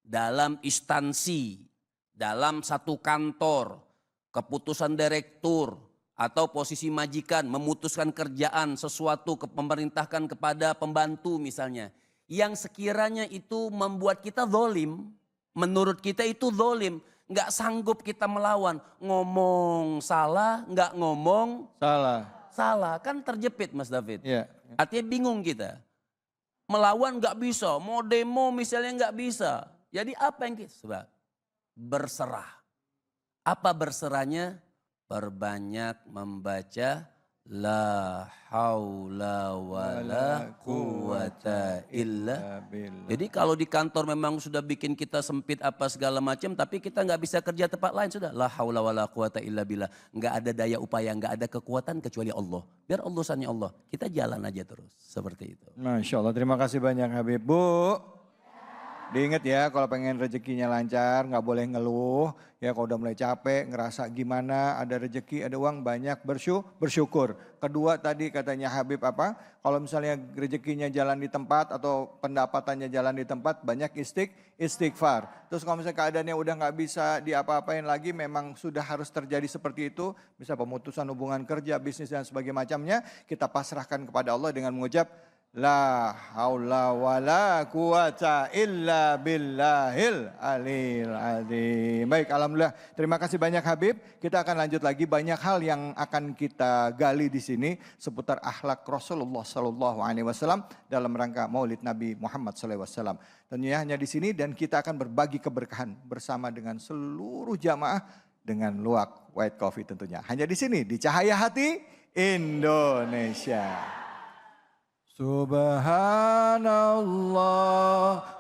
dalam instansi, dalam satu kantor, keputusan direktur, atau posisi majikan memutuskan kerjaan sesuatu memerintahkan kepada pembantu misalnya. Yang sekiranya itu membuat kita zalim, menurut kita itu zalim, nggak sanggup kita melawan. Ngomong salah, nggak ngomong salah, kan terjepit Mas David. Artinya bingung kita. Melawan nggak bisa, mau demo misalnya nggak bisa. Jadi apa yang kita sebab? Berserah. Apa berserahnya? Perbanyak membaca la haula wala quwata illa billah. Jadi kalau di kantor memang sudah bikin kita sempit apa segala macam, tapi kita nggak bisa kerja tempat lain, sudah la haula wala quwata illa billah. Nggak ada daya upaya, nggak ada kekuatan kecuali Allah. Biar Allah sani Allah, kita jalan aja terus seperti itu. Masya Allah, terima kasih banyak Habib. Bu, diingat ya kalau pengen rezekinya lancar, nggak boleh ngeluh. Ya kalau udah mulai capek, ngerasa gimana, ada rezeki, ada uang, banyak bersyukur. Kedua tadi katanya Habib apa, kalau misalnya rezekinya jalan di tempat atau pendapatannya jalan di tempat, banyak istighfar. Terus kalau misalnya keadaannya udah nggak bisa diapa-apain lagi, memang sudah harus terjadi seperti itu. Bisa pemutusan hubungan kerja, bisnis dan sebagainya macamnya, kita pasrahkan kepada Allah dengan mengucap, la haula wala quwata illa billahil aliyil azim. Baik, alhamdulillah. Terima kasih banyak Habib. Kita akan lanjut lagi, banyak hal yang akan kita gali di sini seputar akhlak Rasulullah sallallahu alaihi wasallam dalam rangka Maulid Nabi Muhammad sallallahu alaihi wasallam. Tentunya hanya di sini, dan kita akan berbagi keberkahan bersama dengan seluruh jamaah dengan luwak white coffee tentunya. Hanya di sini di Cahaya Hati Indonesia. Subhanallah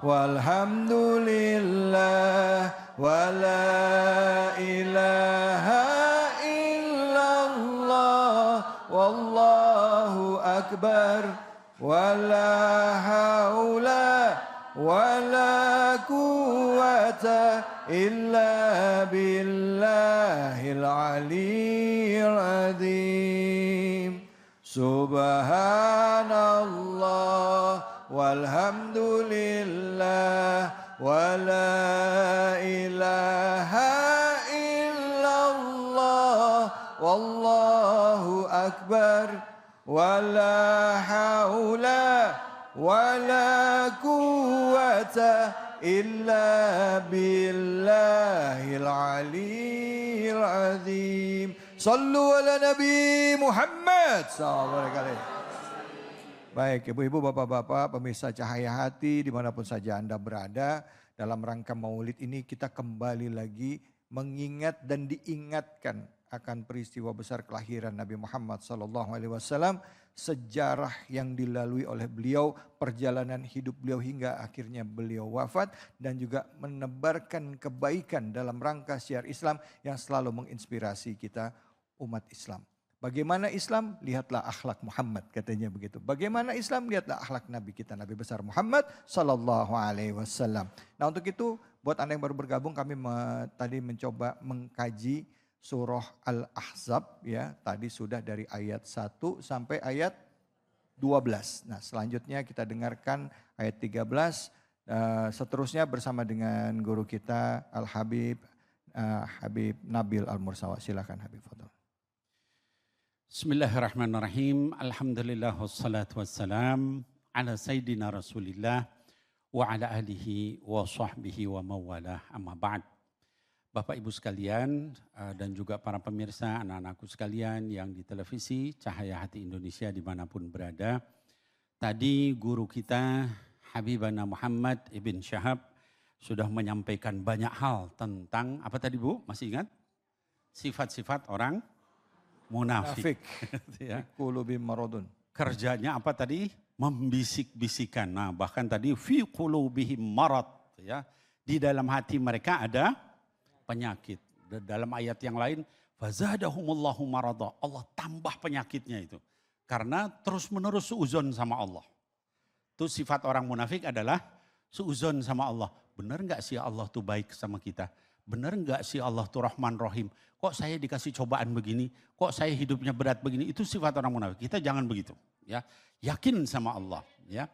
walhamdulillah wa la ilaha illallah wallahu akbar wa la haula wa la quwata illa billahil aliyyil azim. Subhanallah walhamdulillah wa la ilaha illallah wallahu akbar wa la haula wa la quwata illa billahil aliyyil azim. Sallu ala Nabi Muhammad sallallahu alaihi. Baik, ibu-ibu, bapak-bapak, pemirsa Cahaya Hati dimanapun saja Anda berada, dalam rangka Maulid ini kita kembali lagi mengingat dan diingatkan akan peristiwa besar kelahiran Nabi Muhammad sallallahu alaihi wasallam, sejarah yang dilalui oleh beliau, perjalanan hidup beliau hingga akhirnya beliau wafat, dan juga menebarkan kebaikan dalam rangka syiar Islam yang selalu menginspirasi kita umat Islam. Bagaimana Islam? Lihatlah akhlak Muhammad, katanya begitu. Bagaimana Islam? Lihatlah akhlak Nabi kita, Nabi besar Muhammad sallallahu alaihi wasallam. Nah, untuk itu buat Anda yang baru bergabung, kami tadi mencoba mengkaji surah Al-Ahzab ya. Tadi sudah dari ayat 1 sampai ayat 12. Nah, selanjutnya kita dengarkan ayat 13. Seterusnya bersama dengan guru kita Al-Habib Habib Nabil Al-Mursawa. Silakan Habib, fadhal. Bismillahirrahmanirrahim. Alhamdulillah wassalatu wassalam ala sayyidina Rasulillah wa ala alihi wa sahbihi wa mawalah, amma ba'd. Bapak Ibu sekalian dan juga para pemirsa, anak-anakku sekalian yang di televisi Cahaya Hati Indonesia dimanapun berada. Tadi guru kita Habibana Muhammad Ibn Syahab sudah menyampaikan banyak hal tentang, apa tadi Bu, masih ingat? Sifat-sifat orang munafik. Ya. Qulubi maradun. Kerjanya apa tadi? Membisik-bisikan. Nah, bahkan tadi fi qulubihim marad, ya. Di dalam hati mereka ada penyakit. Dalam ayat yang lain, fazadahumullahu marada. Allah tambah penyakitnya itu. Karena terus-menerus suuzon sama Allah. Itu sifat orang munafik adalah suuzon sama Allah. Benar enggak sih Allah tuh baik sama kita? Benar enggak sih Allah tuh Rahman Rahim? Kok saya dikasih cobaan begini? Kok saya hidupnya berat begini? Itu sifat orang munafik. Kita jangan begitu. Ya, yakin sama Allah. Ya.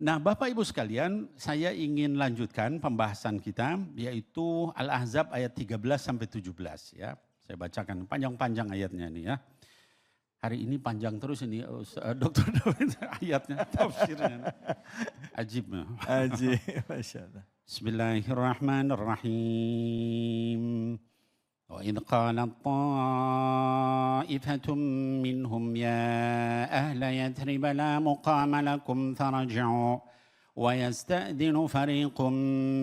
Nah, Bapak Ibu sekalian, saya ingin lanjutkan pembahasan kita, yaitu Al-Ahzab ayat 13 sampai 17. Ya, saya bacakan panjang-panjang ayatnya ini ya. Hari ini panjang terus ini Dokter David ayatnya, tafsirnya. Ajib. Ajib, Masya Allah. Bismillahirrahmanirrahim. وإذ قالت طائفة منهم يا أهل يثرب لا مقام لكم فارجعوا ويستأذن فريق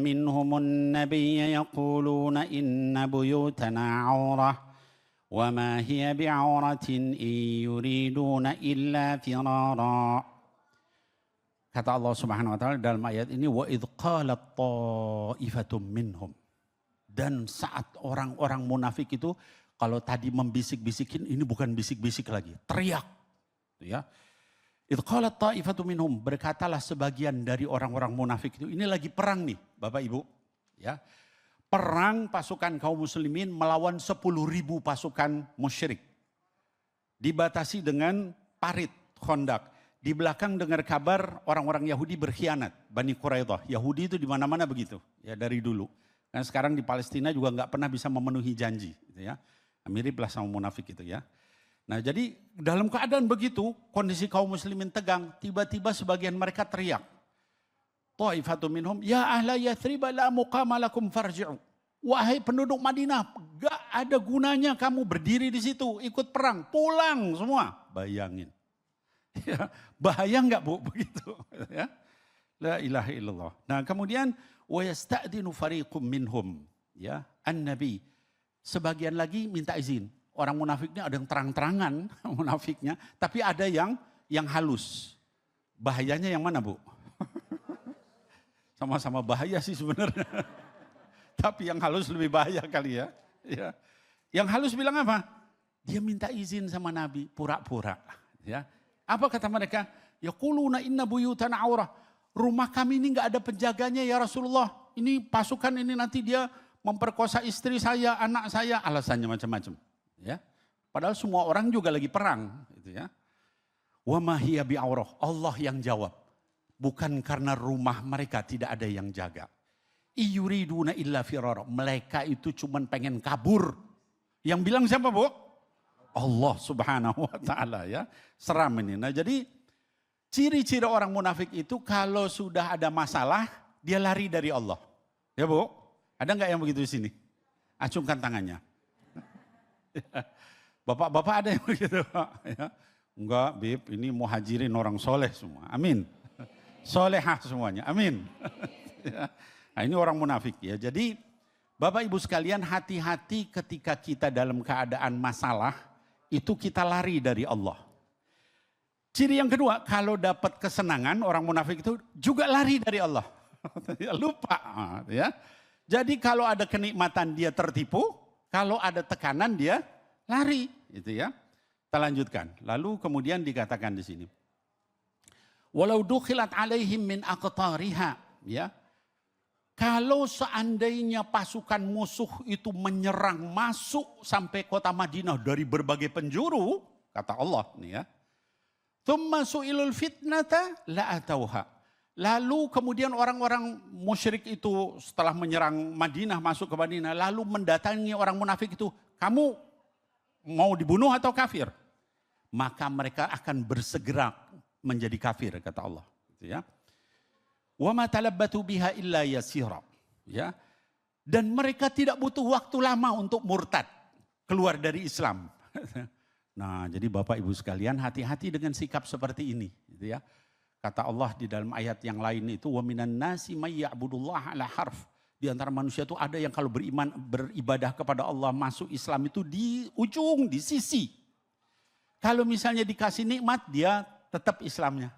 منهم النبي يقولون إن بيوتنا عورة وما هي بعورة إن يريدون إلا فرارا. Kata Allah Subhanahu wa taala dalam ayat ini, wa idh qalat ta'ifatum minhum. Dan saat orang-orang munafik itu, kalau tadi membisik-bisikin, ini bukan bisik-bisik lagi, teriak. Ya. Idh qalat ta'ifatum minhum, berkatalah sebagian dari orang-orang munafik itu, ini lagi perang nih Bapak Ibu. Ya. Perang pasukan kaum muslimin melawan 10.000 pasukan musyrik. Dibatasi dengan parit Khandaq. Di belakang dengar kabar orang-orang Yahudi berkhianat, Bani Quraidah. Yahudi itu di mana-mana begitu, ya dari dulu. Dan sekarang di Palestina juga nggak pernah bisa memenuhi janji, gitu ya. Miriplah sama munafik itu ya. Nah jadi dalam keadaan begitu, kondisi kaum muslimin tegang, tiba-tiba sebagian mereka teriak. Ta'ifatum minhum, ya ahla Yathrib la muqama lakum farji'u. Wahai penduduk Madinah, gak ada gunanya kamu berdiri di situ, ikut perang, pulang semua. Bayangin. Ya, bahaya enggak Bu begitu ya? La ilaha illallah. Nah, kemudian wa yasta'dinu fariqum minhum ya, an-nabi. Sebagian lagi minta izin. Orang munafiknya ada yang terang-terangan munafiknya, tapi ada yang halus. Bahayanya yang mana, Bu? Sama-sama bahaya sih sebenarnya. Tapi yang halus lebih bahaya kali ya. Ya. Yang halus bilang apa? Dia minta izin sama Nabi, pura-pura ya. Apa kata mereka? Yaquluna inna buyutana aurah. Rumah kami ini enggak ada penjaganya ya Rasulullah. Ini pasukan ini nanti dia memperkosa istri saya, anak saya, alasannya macam-macam, ya. Padahal semua orang juga lagi perang, gitu ya. Wa ma hiya bi'aurah. Allah yang jawab. Bukan karena rumah mereka tidak ada yang jaga. Iyuriduna illa firara. Mereka itu cuman pengen kabur. Yang bilang siapa, Bu? Allah Subhanahu wa taala ya. Seram ini. Nah, jadi ciri-ciri orang munafik itu kalau sudah ada masalah, dia lari dari Allah. Ya, Bu? Ada enggak yang begitu di sini? Acungkan tangannya. Bapak-bapak ada yang begitu, Pak? Ya. Enggak, Bib, ini muhajirin orang soleh semua. Amin. Solehah semuanya. Amin. Ya. Nah, ini orang munafik ya. Jadi Bapak Ibu sekalian, hati-hati ketika kita dalam keadaan masalah, itu kita lari dari Allah. Ciri yang kedua, kalau dapat kesenangan, orang munafik itu juga lari dari Allah. Lupa. Ya. Jadi kalau ada kenikmatan dia tertipu, kalau ada tekanan dia lari. Gitu ya. Kita lanjutkan. Lalu kemudian dikatakan di sini. Walau dukhilat alaihim min aqtariha. Ya. Kalau seandainya pasukan musuh itu menyerang masuk sampai kota Madinah dari berbagai penjuru, kata Allah nih ya. Tsumma su'ilul fitnata la atauha. Lalu kemudian orang-orang musyrik itu setelah menyerang Madinah, masuk ke Madinah, lalu mendatangi orang munafik itu, kamu mau dibunuh atau kafir? Maka mereka akan bersegera menjadi kafir, kata Allah. Gitu ya. Wa ma talabbatu biha illa yasira. Ya. Dan mereka tidak butuh waktu lama untuk murtad, keluar dari Islam. Nah, jadi Bapak Ibu sekalian, hati-hati dengan sikap seperti ini, gitu ya. Kata Allah di dalam ayat yang lain itu, wa minan nasi may ya'budullah ala harf. Di antara manusia itu ada yang kalau beribadah kepada Allah, masuk Islam itu di ujung, di sisi. Kalau misalnya dikasih nikmat, dia tetap Islamnya.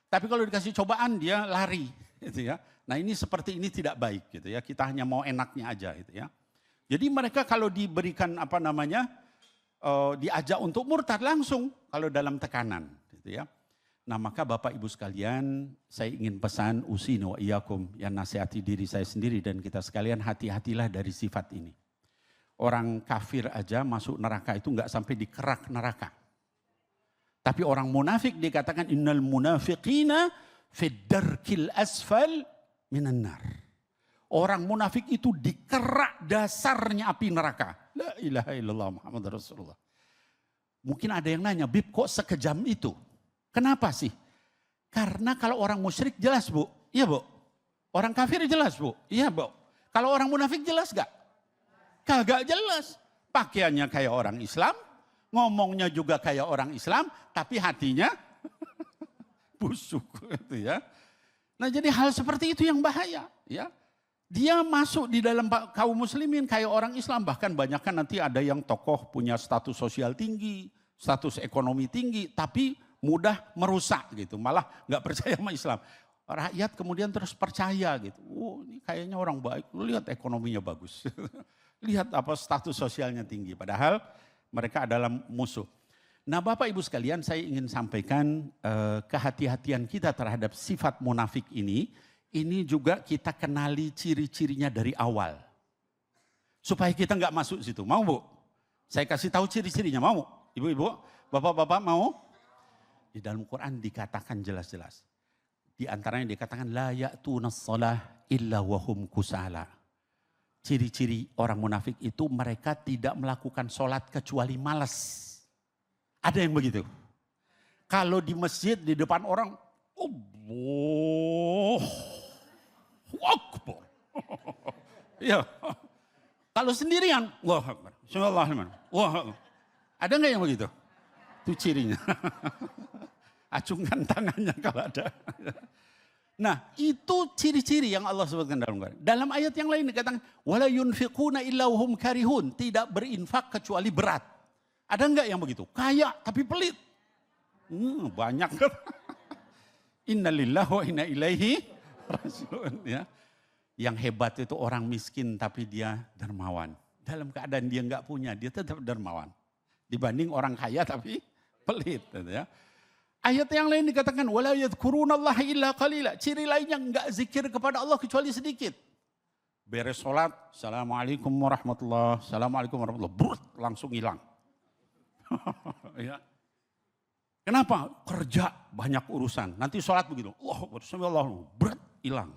Tapi kalau dikasih cobaan, dia lari. Gitu ya. Nah ini seperti ini tidak baik gitu ya. Kita hanya mau enaknya aja gitu ya. Jadi mereka kalau diberikan diajak untuk murtad langsung kalau dalam tekanan, gitu ya. Nah maka Bapak Ibu sekalian, saya ingin pesan usini wa iyyakum, yang nasihati diri saya sendiri dan kita sekalian, hati-hatilah dari sifat ini. Orang kafir aja masuk neraka itu enggak sampai di kerak neraka. Tapi orang munafik dikatakan innal munafiqina fid darkil asfal minan nar. Orang munafik itu di kerak dasarnya api neraka. La ilaha illallah Muhammad Rasulullah. Mungkin ada yang nanya, Bib kok sekejam itu? Kenapa sih? Karena kalau orang musyrik jelas Bu. Iya Bu. Orang kafir jelas Bu. Iya Bu. Kalau orang munafik jelas gak? Kagak jelas. Pakaiannya kayak orang Islam. Ngomongnya juga kayak orang Islam. Tapi hatinya busuk. Gitu ya. Nah jadi hal seperti itu yang bahaya. Ya. Dia masuk di dalam kaum muslimin kayak orang Islam. Bahkan banyak kan nanti ada yang tokoh punya status sosial tinggi. Status ekonomi tinggi. Tapi mudah merusak gitu, malah nggak percaya sama Islam. Rakyat kemudian terus percaya gitu. Oh ini kayaknya orang baik, lihat ekonominya bagus. Lihat status sosialnya tinggi, padahal mereka adalah musuh. Nah Bapak Ibu sekalian, saya ingin sampaikan kehati-hatian kita terhadap sifat munafik ini juga kita kenali ciri-cirinya dari awal. Supaya kita nggak masuk situ, mau Bu? Saya kasih tahu ciri-cirinya, mau? Ibu-ibu, bapak-bapak mau? Di dalam Quran dikatakan jelas-jelas. Di antaranya dikatakan la ya'tunas shalah illa wahum kusala. Ciri-ciri orang munafik itu mereka tidak melakukan sholat kecuali malas. Ada yang begitu. Kalau di masjid di depan orang, Allahu Akbar. Ya. Kalau sendirian, Allahu Akbar. Subhanallah. Ada enggak yang begitu? Itu cirinya. Acungkan tangannya kalau ada. Nah itu ciri-ciri yang Allah sebutkan dalam Quran. Dalam ayat yang lain dikatakan, wala yunfiquna illa hum karihun, tidak berinfak kecuali berat. Ada enggak yang begitu? Kaya tapi pelit. Banyak. Innalillahi wa inna ilaihi raji'un. Ya. Yang hebat itu orang miskin tapi dia dermawan. Dalam keadaan dia enggak punya, dia tetap dermawan. Dibanding orang kaya tapi pelit. Gitu ya. Ayat yang lain dikatakan wala yadhkurunallaha illa qalila. Ciri lainnya enggak zikir kepada Allah kecuali sedikit. Beres sholat, assalamualaikum warahmatullahi, assalamualaikum warahmatullahi, brut, langsung hilang. Ya. Kenapa? Kerja banyak urusan. Nanti sholat begitu, brut, hilang.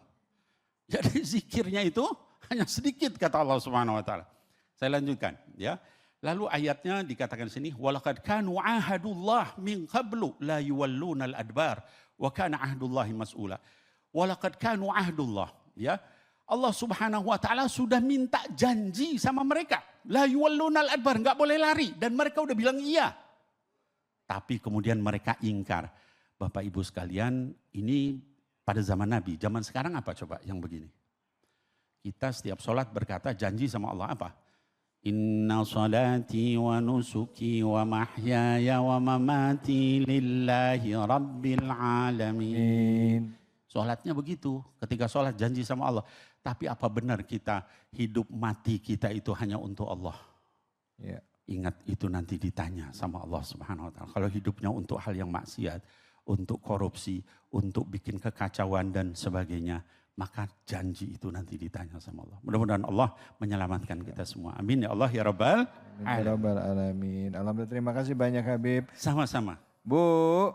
Jadi zikirnya itu hanya sedikit kata Allah Subhanahu Wa Taala. Saya lanjutkan, ya. Lalu ayatnya dikatakan sini, walaqad kanu ahadullah min qablu la yuwallunal adbar wa kana ahdullahi mas'ula. Walaqad kanu ahdullah, ya. Allah Subhanahu wa taala sudah minta janji sama mereka. La yuwallunal adbar, enggak boleh lari dan mereka udah bilang iya. Tapi kemudian mereka ingkar. Bapak Ibu sekalian, ini pada zaman Nabi, zaman sekarang apa coba yang begini? Kita setiap sholat berkata janji sama Allah apa? Inna salati wa nusuki wa mahyaya wa mamati lillahi rabbil alamin. Sholatnya begitu, ketika sholat janji sama Allah. Tapi apa benar kita hidup mati kita itu hanya untuk Allah? Ya. Ingat itu nanti ditanya sama Allah Subhanahu Wa Taala. Kalau hidupnya untuk hal yang maksiat, untuk korupsi, untuk bikin kekacauan dan sebagainya, maka janji itu nanti ditanya sama Allah. Mudah-mudahan Allah menyelamatkan kita semua. Amin ya Allah ya Rabbal Alamin. Alhamdulillah, terima kasih banyak Habib. Sama-sama. Bu,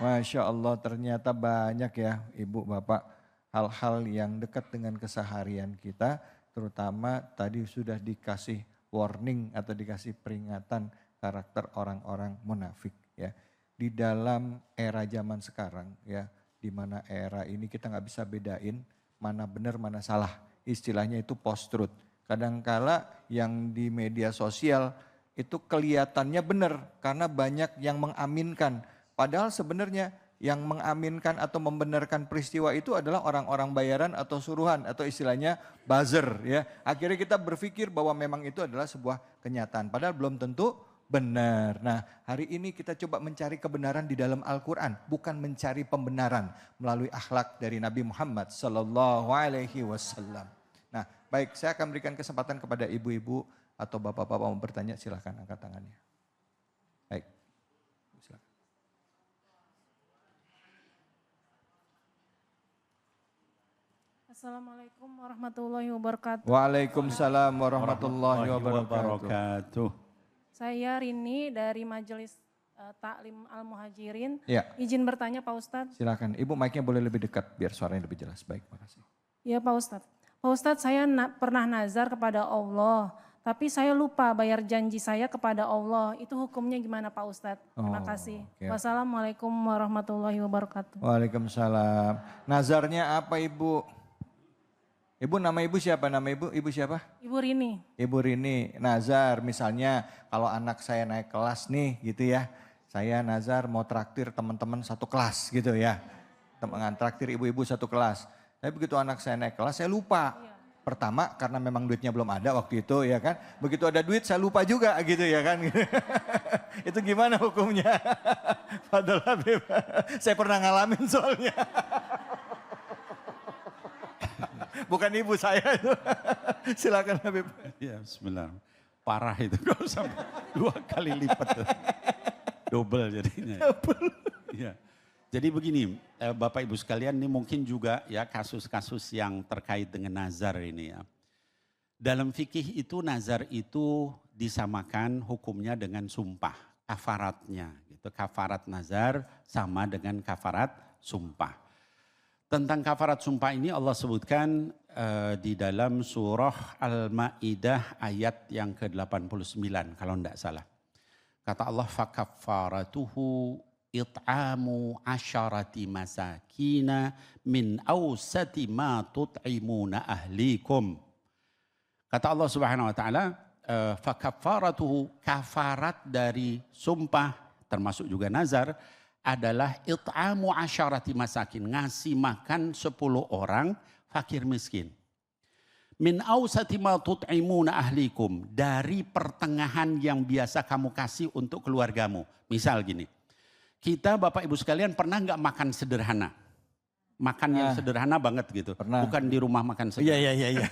Masya Allah ternyata banyak ya Ibu Bapak hal-hal yang dekat dengan keseharian kita. Terutama tadi sudah dikasih warning atau dikasih peringatan karakter orang-orang munafik ya. Di dalam era zaman sekarang ya. Di mana era ini kita nggak bisa bedain mana benar mana salah. Istilahnya itu post-truth. Kadangkala yang di media sosial itu kelihatannya benar karena banyak yang mengaminkan. Padahal sebenarnya yang mengaminkan atau membenarkan peristiwa itu adalah orang-orang bayaran atau suruhan atau istilahnya buzzer ya. Akhirnya kita berpikir bahwa memang itu adalah sebuah kenyataan. Padahal belum tentu benar. Nah, hari ini kita coba mencari kebenaran di dalam Al-Quran, bukan mencari pembenaran melalui akhlak dari Nabi Muhammad Sallallahu Alaihi Wasallam. Nah, Baik, saya akan berikan kesempatan kepada ibu-ibu atau bapak-bapak mau bertanya, silahkan angkat tangannya. Baik, silahkan. Assalamualaikum warahmatullahi wabarakatuh. Waalaikumsalam warahmatullahi wabarakatuh. Saya Rini dari Majelis Taklim Al-Muhajirin. Ya. Izin bertanya Pak Ustadz. Silakan, Ibu mic-nya boleh lebih dekat biar suaranya lebih jelas. Baik, makasih. Ya Pak Ustadz. Pak Ustadz, saya pernah nazar kepada Allah, tapi saya lupa bayar janji saya kepada Allah. Itu hukumnya gimana Pak Ustadz? Terima kasih. Oke. Wassalamualaikum warahmatullahi wabarakatuh. Waalaikumsalam. Nazarnya apa Ibu? Ibu, nama Ibu siapa? Nama Ibu? Ibu siapa? Ibu Rini. Ibu Rini. Nazar misalnya kalau anak saya naik kelas nih gitu ya. Saya nazar mau traktir teman-teman satu kelas gitu ya. Teman traktir ibu-ibu satu kelas. Tapi begitu anak saya naik kelas saya lupa. Pertama karena memang duitnya belum ada waktu itu ya kan. Begitu ada duit saya lupa juga gitu ya kan. Itu gimana hukumnya? Padahal Habib, saya pernah ngalamin soalnya. Bukan ibu saya itu. Silakan Habib. Ya bismillah. Parah itu kalau sampai 2 kali lipat. Double jadinya. Ya. Jadi begini, Bapak Ibu sekalian, ini mungkin juga ya kasus-kasus yang terkait dengan nazar ini ya. Dalam fikih itu nazar itu disamakan hukumnya dengan sumpah, kafaratnya gitu. Kafarat nazar sama dengan kafarat sumpah. Tentang kafarat sumpah ini Allah sebutkan di dalam surah Al-Ma'idah ayat yang ke-89 kalau tidak salah. Kata Allah, fakaffaratuhu it'amu asyarati masakina min awsati ma tut'imuna ahlikum. Kata Allah Subhanahu wa taala, fakaffaratuhu, kafarat dari sumpah termasuk juga nazar adalah it'amu asyarati masakin, ngasih makan 10 orang fakir miskin. Min awsati ma tut'imuna ahlikum, dari pertengahan yang biasa kamu kasih untuk keluargamu. Misal gini, kita Bapak Ibu sekalian pernah nggak makan sederhana? Makan yang sederhana banget gitu. Pernah. Bukan di rumah makan sederhana. Iya.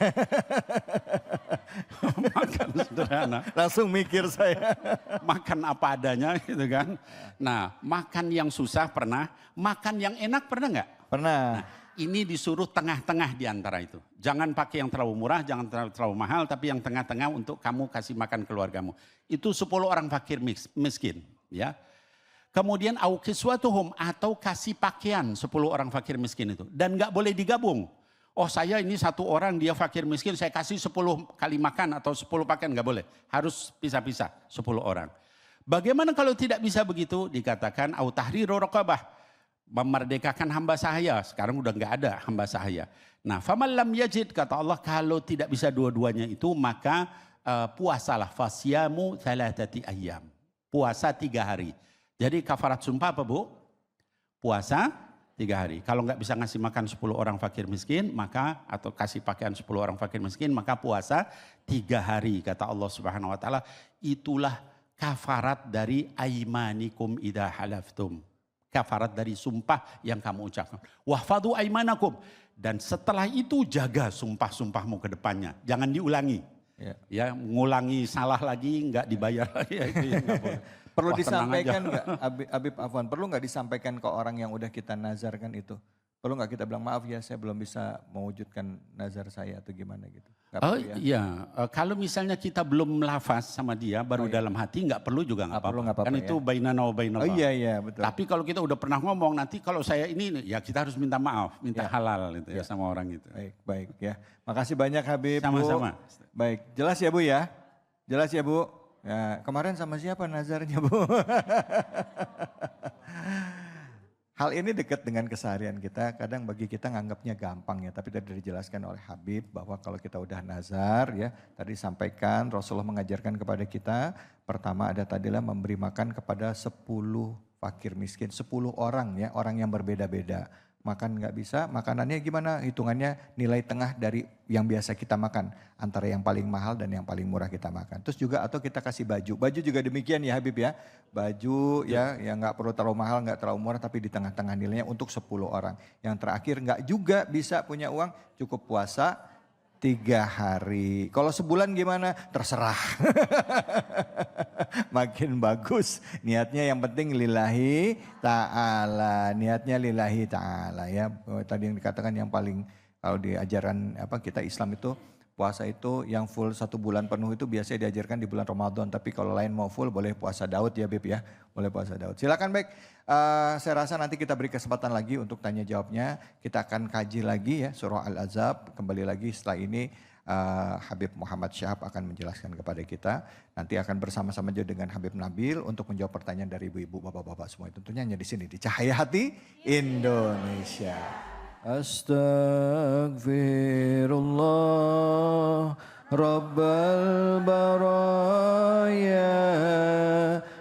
Makan sederhana. Langsung mikir saya. Makan apa adanya gitu kan. Nah, makan yang susah pernah, makan yang enak pernah nggak? Pernah. Nah, ini disuruh tengah-tengah di antara itu. Jangan pakai yang terlalu murah, jangan terlalu mahal, tapi yang tengah-tengah untuk kamu kasih makan keluargamu. Itu 10 orang fakir miskin, ya. Kemudian au kiswatuhum, atau kasih pakaian 10 orang fakir miskin itu. Dan nggak boleh digabung. Oh saya ini 1 orang dia fakir miskin, saya kasih 10 kali makan atau 10 pakaian, nggak boleh. Harus pisah-pisah 10 orang. Bagaimana kalau tidak bisa begitu? Dikatakan au tahriru raqabah, memerdekakan hamba sahaya. Sekarang udah nggak ada hamba sahaya. Nah, faman lam yajid, kata Allah, kalau tidak bisa dua-duanya itu maka puasalah, fasyamu thalathati ayyam. Puasa 3 hari. Jadi kafarat sumpah apa Bu? Puasa 3 hari. Kalau nggak bisa ngasih makan 10 orang fakir miskin, maka atau kasih pakaian 10 orang fakir miskin, maka puasa 3 hari. Kata Allah Subhanahu wa taala, itulah kafarat dari aimanikum idza halaftum. Kafarat dari sumpah yang kamu ucapkan. Wahfadhu aimanakum. Dan setelah itu jaga sumpah-sumpahmu ke depannya. Jangan diulangi. Ya, ngulangi salah lagi nggak dibayar lagi. Itu yang nggak boleh. Perlu disampaikan nggak, Habib Afwan, perlu nggak disampaikan ke orang yang udah kita nazarkan itu? Perlu nggak kita bilang, maaf ya saya belum bisa mewujudkan nazar saya atau gimana gitu? Gak Oh perlu ya? iya, kalau misalnya kita belum melafaz sama dia, baru dalam hati nggak perlu juga nggak apa-apa. Kan itu bainana wa bainallah. Oh iya betul. Tapi kalau kita udah pernah ngomong, nanti kalau saya ini, ya kita harus minta maaf, minta halal gitu ya sama orang itu. Baik ya. Makasih banyak Habib. Sama-sama. Baik, jelas ya Bu ya? Jelas ya Bu? Ya, kemarin sama siapa nazarnya Bu? Hal ini dekat dengan keseharian kita, kadang bagi kita nganggapnya gampang ya, tapi tadi dijelaskan oleh Habib bahwa kalau kita udah nazar ya, tadi sampaikan Rasulullah mengajarkan kepada kita, pertama ada tadilah memberi makan kepada 10 fakir miskin, 10 orang ya, orang yang berbeda-beda. Makan nggak bisa, makanannya gimana? Hitungannya nilai tengah dari yang biasa kita makan. Antara yang paling mahal dan yang paling murah kita makan. Terus juga atau kita kasih baju. Baju juga demikian ya Habib ya. Baju ya yang nggak perlu terlalu mahal, nggak terlalu murah. Tapi di tengah-tengah nilainya untuk 10 orang. Yang terakhir nggak juga bisa punya uang, cukup puasa 3 hari. Kalau sebulan gimana? Terserah. Makin bagus. Niatnya yang penting lillahi ta'ala. Niatnya lillahi ta'ala ya. Tadi yang dikatakan yang paling kalau di ajaran kita Islam itu puasa itu yang full 1 bulan penuh itu biasanya diajarkan di bulan Ramadan. Tapi kalau lain mau full boleh puasa Daud ya Bib ya. Boleh puasa Daud. Silakan baik. Saya rasa nanti kita beri kesempatan lagi untuk tanya jawabnya. Kita akan kaji lagi ya surah Al-Ahzab. Kembali lagi setelah ini Habib Muhammad Syahab akan menjelaskan kepada kita. Nanti akan bersama-sama juga dengan Habib Nabil untuk menjawab pertanyaan dari ibu-ibu, bapak-bapak semua. Tentunya hanya di sini di Cahaya Hati Indonesia. Astaghfirullah Rabbal baraya.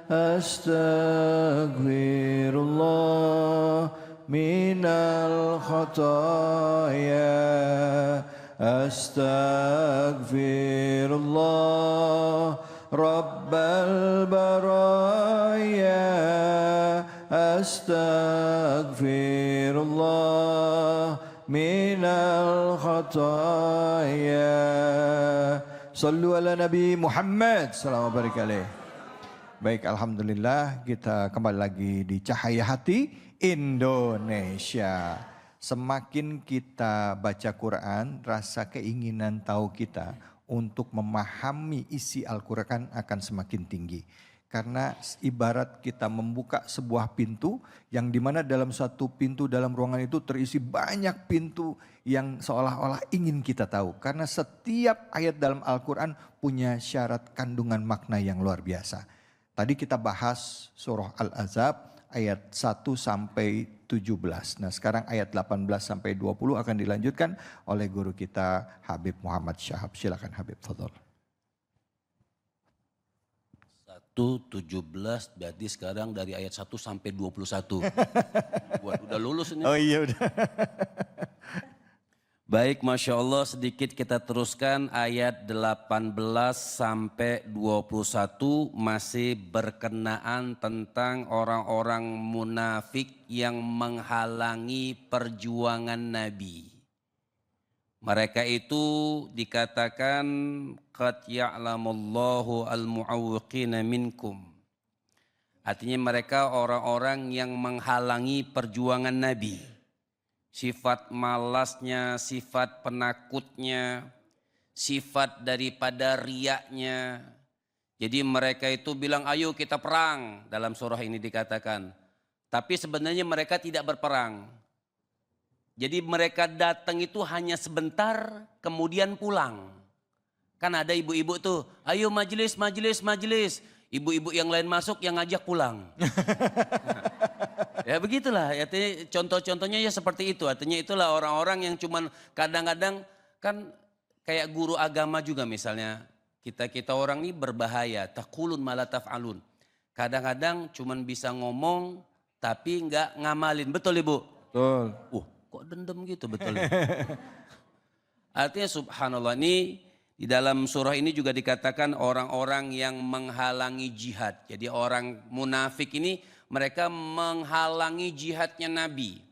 Astaghfirullah minal khataya. Astaghfirullah Rabbal baraya. Astaghfirullah minal khataya. Sallu ala Nabi Muhammad sallallahu alaihi wasallam. Baik, alhamdulillah kita kembali lagi di Cahaya Hati Indonesia. Semakin kita baca Quran, rasa keinginan tahu kita untuk memahami isi Al-Quran akan semakin tinggi. Karena ibarat kita membuka sebuah pintu yang dimana dalam satu pintu dalam ruangan itu terisi banyak pintu yang seolah-olah ingin kita tahu. Karena setiap ayat dalam Al-Quran punya syarat kandungan makna yang luar biasa. Tadi kita bahas surah Al-Ahzab ayat 1 sampai 17. Nah sekarang ayat 18 sampai 20 akan dilanjutkan oleh guru kita Habib Muhammad Syahab. Silakan Habib, fadhol. 1:17 berarti sekarang dari ayat 1 sampai 21. Buat udah lulus ini. Oh iya udah. Baik, Masya Allah, sedikit kita teruskan ayat 18 sampai 21 masih berkenaan tentang orang-orang munafik yang menghalangi perjuangan Nabi. Mereka itu dikatakan qad ya'lamullahu al-mu'awwiqina minkum. Artinya mereka orang-orang yang menghalangi perjuangan Nabi. Sifat malasnya, sifat penakutnya, sifat daripada riaknya. Jadi mereka itu bilang ayo kita perang, dalam surah ini dikatakan. Tapi sebenarnya mereka tidak berperang. Jadi mereka datang itu hanya sebentar kemudian pulang. Kan ada ibu-ibu tuh, ayo majelis, majelis, majelis. Ibu-ibu yang lain masuk yang ngajak pulang. Ya begitulah, artinya contoh-contohnya ya seperti itu. Artinya itulah orang-orang yang cuman kadang-kadang kan kayak guru agama juga misalnya. Kita orang ini berbahaya, taqulun ma la taf'alun. Kadang-kadang cuman bisa ngomong tapi enggak ngamalin. Betul Ibu? Betul. Kok dendam gitu, betul. Artinya subhanallah, ini di dalam surah ini juga dikatakan orang-orang yang menghalangi jihad. Jadi orang munafik ini mereka menghalangi jihadnya Nabi.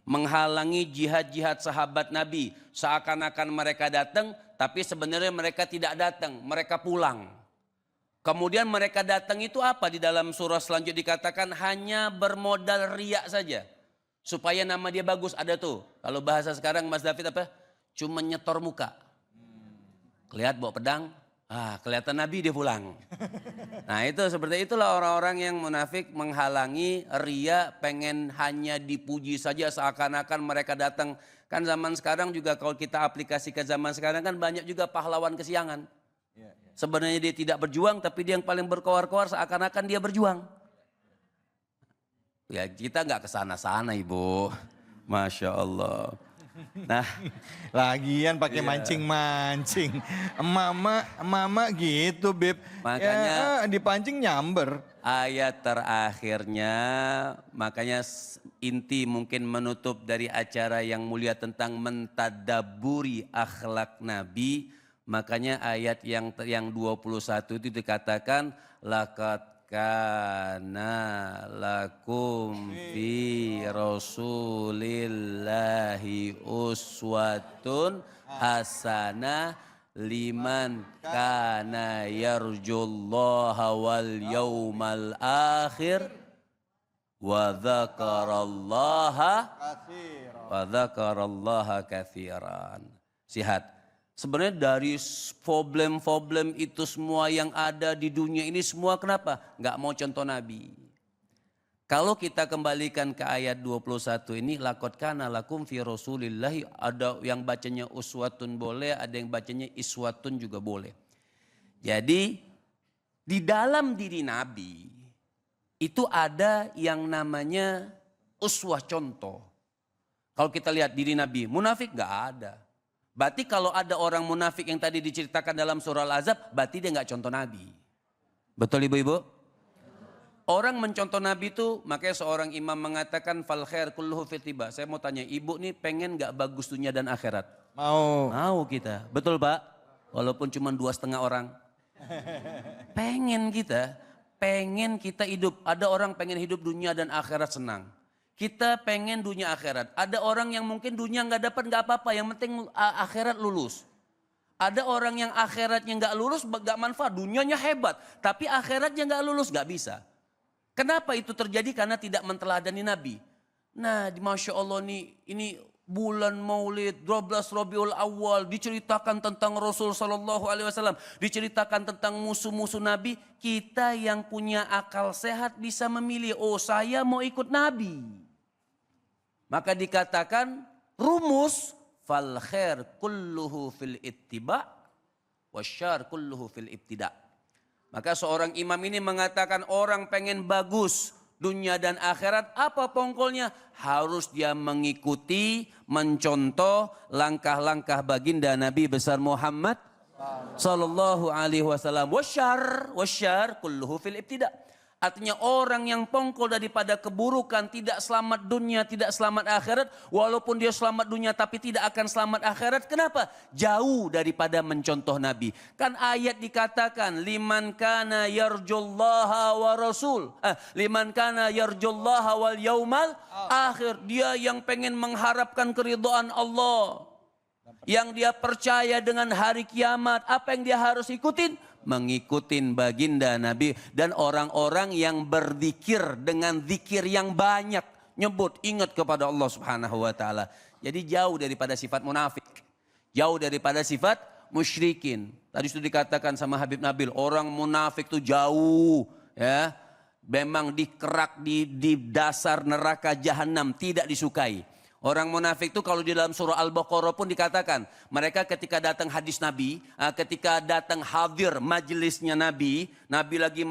Menghalangi jihad-jihad sahabat Nabi. Seakan-akan mereka datang tapi sebenarnya mereka tidak datang, mereka pulang. Kemudian mereka datang itu apa? Di dalam surah selanjutnya dikatakan hanya bermodal riak saja. Supaya nama dia bagus, ada tuh. Kalau bahasa sekarang Mas David apa? Cuma nyetor muka. Kelihatan bawa pedang, kelihatan Nabi dia pulang. Nah itu seperti itulah orang-orang yang munafik menghalangi ria, pengen hanya dipuji saja seakan-akan mereka datang. Kan zaman sekarang juga kalau kita aplikasikan zaman sekarang kan banyak juga pahlawan kesiangan. Sebenarnya dia tidak berjuang tapi dia yang paling berkoar-koar seakan-akan dia berjuang. Ya kita nggak kesana-sana Ibu, Masya Allah. Nah, lagian pakai mancing-mancing. Mama gitu, Beb. Makanya ya, dipancing nyamber. Ayat terakhirnya, makanya inti mungkin menutup dari acara yang mulia tentang mentadaburi akhlak Nabi. Makanya ayat yang 21 itu dikatakan laqad kana lakum fi rasulillahi uswatun hasanah liman kana yarjullaha wal yawmal akhir wa dzakarallaha katsiran. Sihat. Sebenarnya dari problem-problem itu semua yang ada di dunia ini semua kenapa? Nggak mau contoh Nabi. Kalau kita kembalikan ke ayat 21 ini, laqad kana lakum fi rasulillahi, ada yang bacanya uswatun boleh, ada yang bacanya iswatun juga boleh. Jadi di dalam diri Nabi itu ada yang namanya uswah, contoh. Kalau kita lihat diri Nabi, munafik nggak ada. Berarti kalau ada orang munafik yang tadi diceritakan dalam surah Al-Ahzab, berarti dia nggak contoh Nabi. Betul ibu-ibu? Orang mencontoh Nabi itu, makanya seorang imam mengatakan fal khair kulluhu fitiba. Saya mau tanya, ibu nih pengen nggak bagus dunia dan akhirat? Mau. Mau kita, betul Pak? Walaupun cuma 2,5 orang. Pengen kita hidup. Ada orang pengen hidup dunia dan akhirat senang. Kita pengen dunia akhirat. Ada orang yang mungkin dunia nggak dapat nggak apa-apa, yang penting akhirat lulus. Ada orang yang akhiratnya nggak lulus nggak manfaat, dunianya hebat, tapi akhiratnya nggak lulus nggak bisa. Kenapa itu terjadi? Karena tidak menteladani Nabi. Nah, Masya Allah nih, ini bulan Maulid 12 Rabiul Awal diceritakan tentang Rasul Sallallahu Alaihi Wasallam, diceritakan tentang musuh-musuh Nabi. Kita yang punya akal sehat bisa memilih, oh saya mau ikut Nabi. Maka dikatakan rumus fal khair kulluhu fil ittiba wasyar kulluhu fil ibtida. Maka seorang imam ini mengatakan orang pengen bagus dunia dan akhirat, apa pongkolnya? Harus dia mengikuti, mencontoh langkah-langkah baginda Nabi besar Muhammad sallallahu alaihi wasallam. Wasyar kulluhu fil ibtida. Artinya orang yang pongkol daripada keburukan, tidak selamat dunia, tidak selamat akhirat. Walaupun dia selamat dunia tapi tidak akan selamat akhirat. Kenapa? Jauh daripada mencontoh Nabi. Kan ayat dikatakan liman kana yarjullaha wa rasul. Liman kana yarjullaha wal yaumal akhir. Dia yang pengen mengharapkan keridhaan Allah. Yang dia percaya dengan hari kiamat. Apa yang dia harus ikutin? Mengikutin baginda Nabi dan orang-orang yang berzikir dengan zikir yang banyak, nyebut ingat kepada Allah Subhanahu wa taala. Jadi jauh daripada sifat munafik, jauh daripada sifat musyrikin. Tadi sudah dikatakan sama Habib Nabil, orang munafik itu jauh ya, memang dikerak di dasar neraka jahanam, tidak disukai. Orang munafik itu kalau di dalam surah Al-Baqarah pun dikatakan, mereka ketika datang hadis Nabi, ketika datang hadir majelisnya Nabi lagi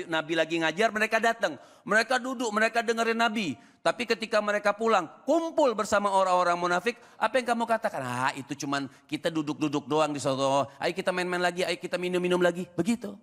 Nabi lagi ngajar, mereka datang, mereka duduk, mereka dengerin Nabi. Tapi ketika mereka pulang, kumpul bersama orang-orang munafik, apa yang kamu katakan? Itu cuman kita duduk-duduk doang di sono. Ayo kita main-main lagi, ayo kita minum-minum lagi. Begitu.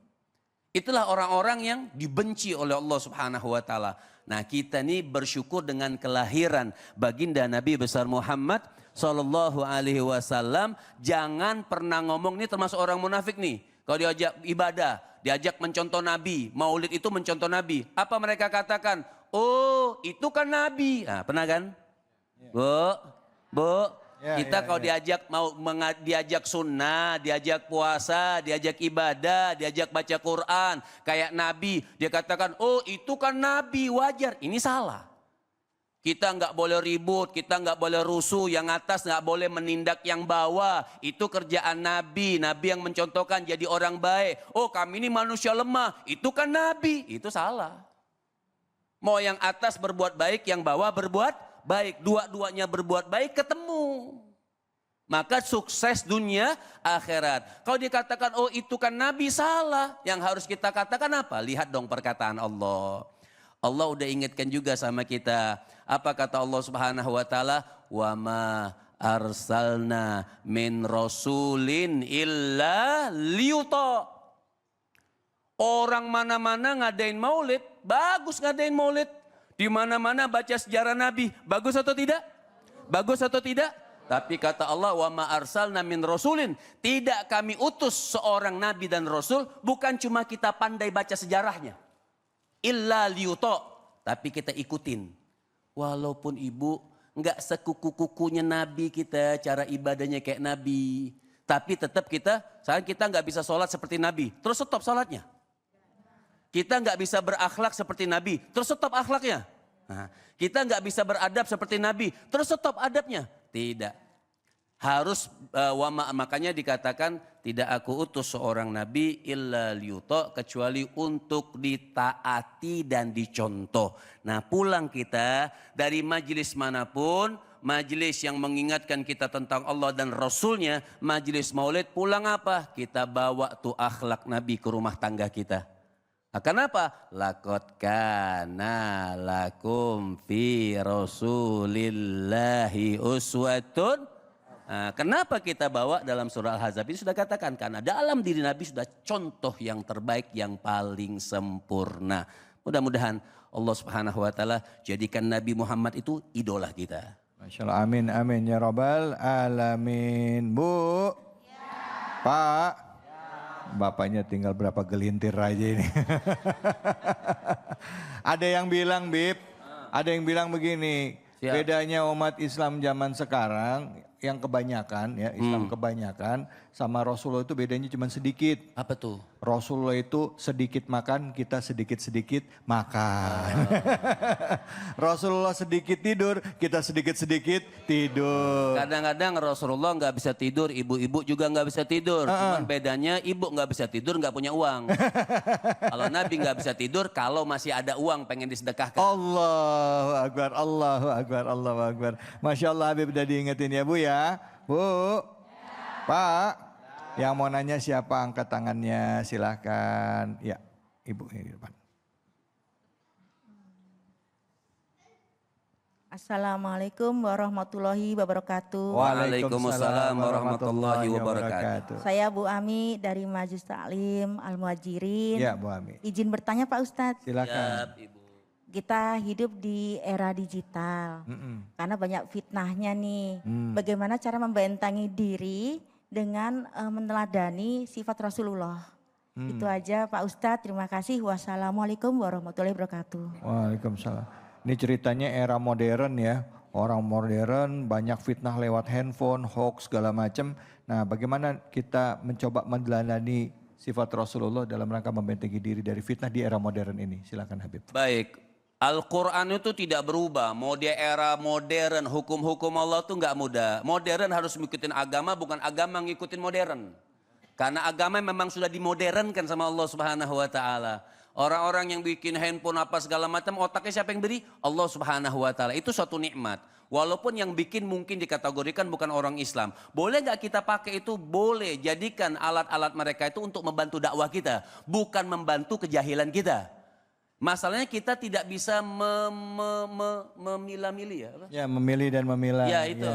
Itulah orang-orang yang dibenci oleh Allah Subhanahu wa taala. Nah, kita ini bersyukur dengan kelahiran baginda Nabi besar Muhammad sallallahu alaihi wasallam. Jangan pernah ngomong, ini termasuk orang munafik nih. Kalau diajak ibadah, diajak mencontoh Nabi, Maulid itu mencontoh Nabi. Apa mereka katakan? Oh, itu kan Nabi. Nah, pernah kan? Bu, kita kalau diajak sunnah, diajak puasa, diajak ibadah, diajak baca Quran, kayak Nabi, dia katakan, oh itu kan Nabi, wajar. Ini salah. Kita nggak boleh ribut, kita nggak boleh rusuh, yang atas nggak boleh menindak yang bawah. Itu kerjaan Nabi, Nabi yang mencontohkan jadi orang baik. Oh kami ini manusia lemah, itu kan Nabi, itu salah. Mau yang atas berbuat baik, yang bawah berbuat baik, dua-duanya berbuat baik, ketemu. Maka sukses dunia akhirat. Kalau dikatakan oh itu kan Nabi, salah. Yang harus kita katakan apa? Lihat dong perkataan Allah. Allah udah ingatkan juga sama kita. Apa kata Allah Subhanahu wa taala? Wa ma arsalna min rasulin illa liyuta. Orang mana-mana ngadain maulid, bagus ngadain maulid. Di mana-mana baca sejarah Nabi, bagus atau tidak? Bagus atau tidak? Tapi kata Allah, wa ma arsalna min rasulin, tidak kami utus seorang nabi dan rasul bukan cuma kita pandai baca sejarahnya. Illa liyuto, tapi kita ikutin. Walaupun ibu enggak sekuku-kukunya nabi kita, cara ibadahnya kayak nabi, tapi tetap kita enggak bisa sholat seperti nabi, terus stop sholatnya. Kita enggak bisa berakhlak seperti nabi, terus stop akhlaknya. Nah, kita enggak bisa beradab seperti nabi, terus stop adabnya. Tidak. Harus makanya dikatakan tidak aku utus seorang nabi illa liyuto, kecuali untuk ditaati dan dicontoh. Nah, pulang kita dari majelis manapun, majelis yang mengingatkan kita tentang Allah dan Rasulnya, majelis maulid, pulang apa? Kita bawa tuh akhlak nabi ke rumah tangga kita. Kenapa? Laqad kana lakum fi rasulillahi uswatun. Kenapa kita bawa dalam surah Al-Ahzab ini sudah katakan, karena dalam diri Nabi sudah contoh yang terbaik, yang paling sempurna. Mudah-mudahan Allah Subhanahu wa taala jadikan Nabi Muhammad itu idola kita. Masya Allah, amin amin ya rabbal alamin. Bu, Pak, bapaknya tinggal berapa gelintir aja ini. Ada yang bilang, Bib, ada yang bilang begini, bedanya umat Islam zaman sekarang yang kebanyakan ya, Islam kebanyakan sama Rasulullah itu bedanya cuma sedikit. Apa tuh? Rasulullah itu sedikit makan, kita sedikit-sedikit makan. Rasulullah sedikit tidur, kita sedikit-sedikit tidur. Kadang-kadang Rasulullah nggak bisa tidur, ibu-ibu juga nggak bisa tidur. Cuman bedanya ibu nggak bisa tidur, nggak punya uang. Kalau Nabi nggak bisa tidur, kalau masih ada uang pengen disedekahkan. Allahu Akbar, Allahu Akbar, Allahu Akbar. Masya Allah, Habib udah diingetin ya Bu ya. Bu, Pak. Yang mau nanya siapa, angkat tangannya, silahkan. Ya, Ibu ini di depan. Assalamualaikum warahmatullahi wabarakatuh. Waalaikumsalam warahmatullahi wabarakatuh. Saya Bu Ami dari Majelis Taklim Al-Muhajirin. Ya, Bu Ami. Izin bertanya Pak Ustadz. Silakan. Ibu. Kita hidup di era digital. Karena banyak fitnahnya nih. Bagaimana cara membentengi diri dengan meneladani sifat Rasulullah. Itu aja Pak Ustadz, terima kasih. Wassalamualaikum warahmatullahi wabarakatuh. Waalaikumsalam. Ini ceritanya era modern ya. Orang modern banyak fitnah lewat handphone, hoax segala macam. Nah, bagaimana kita mencoba meneladani sifat Rasulullah dalam rangka membentengi diri dari fitnah di era modern ini? Silakan Habib. Baik. Al-Quran itu tidak berubah. Mau di era modern, hukum-hukum Allah itu nggak mudah. Modern harus mengikuti agama, bukan agama ngikutin modern. Karena agama memang sudah dimodernkan sama Allah Subhanahu wa taala. Orang-orang yang bikin handphone apa segala macam, otaknya siapa yang beri? Allah Subhanahu wa taala. Itu suatu nikmat. Walaupun yang bikin mungkin dikategorikan bukan orang Islam. Boleh nggak kita pakai itu? Boleh. Jadikan alat-alat mereka itu untuk membantu dakwah kita, bukan membantu kejahilan kita. Masalahnya kita tidak bisa memilah-milih ya. Apa? Ya, memilih dan memilah. Ya itu.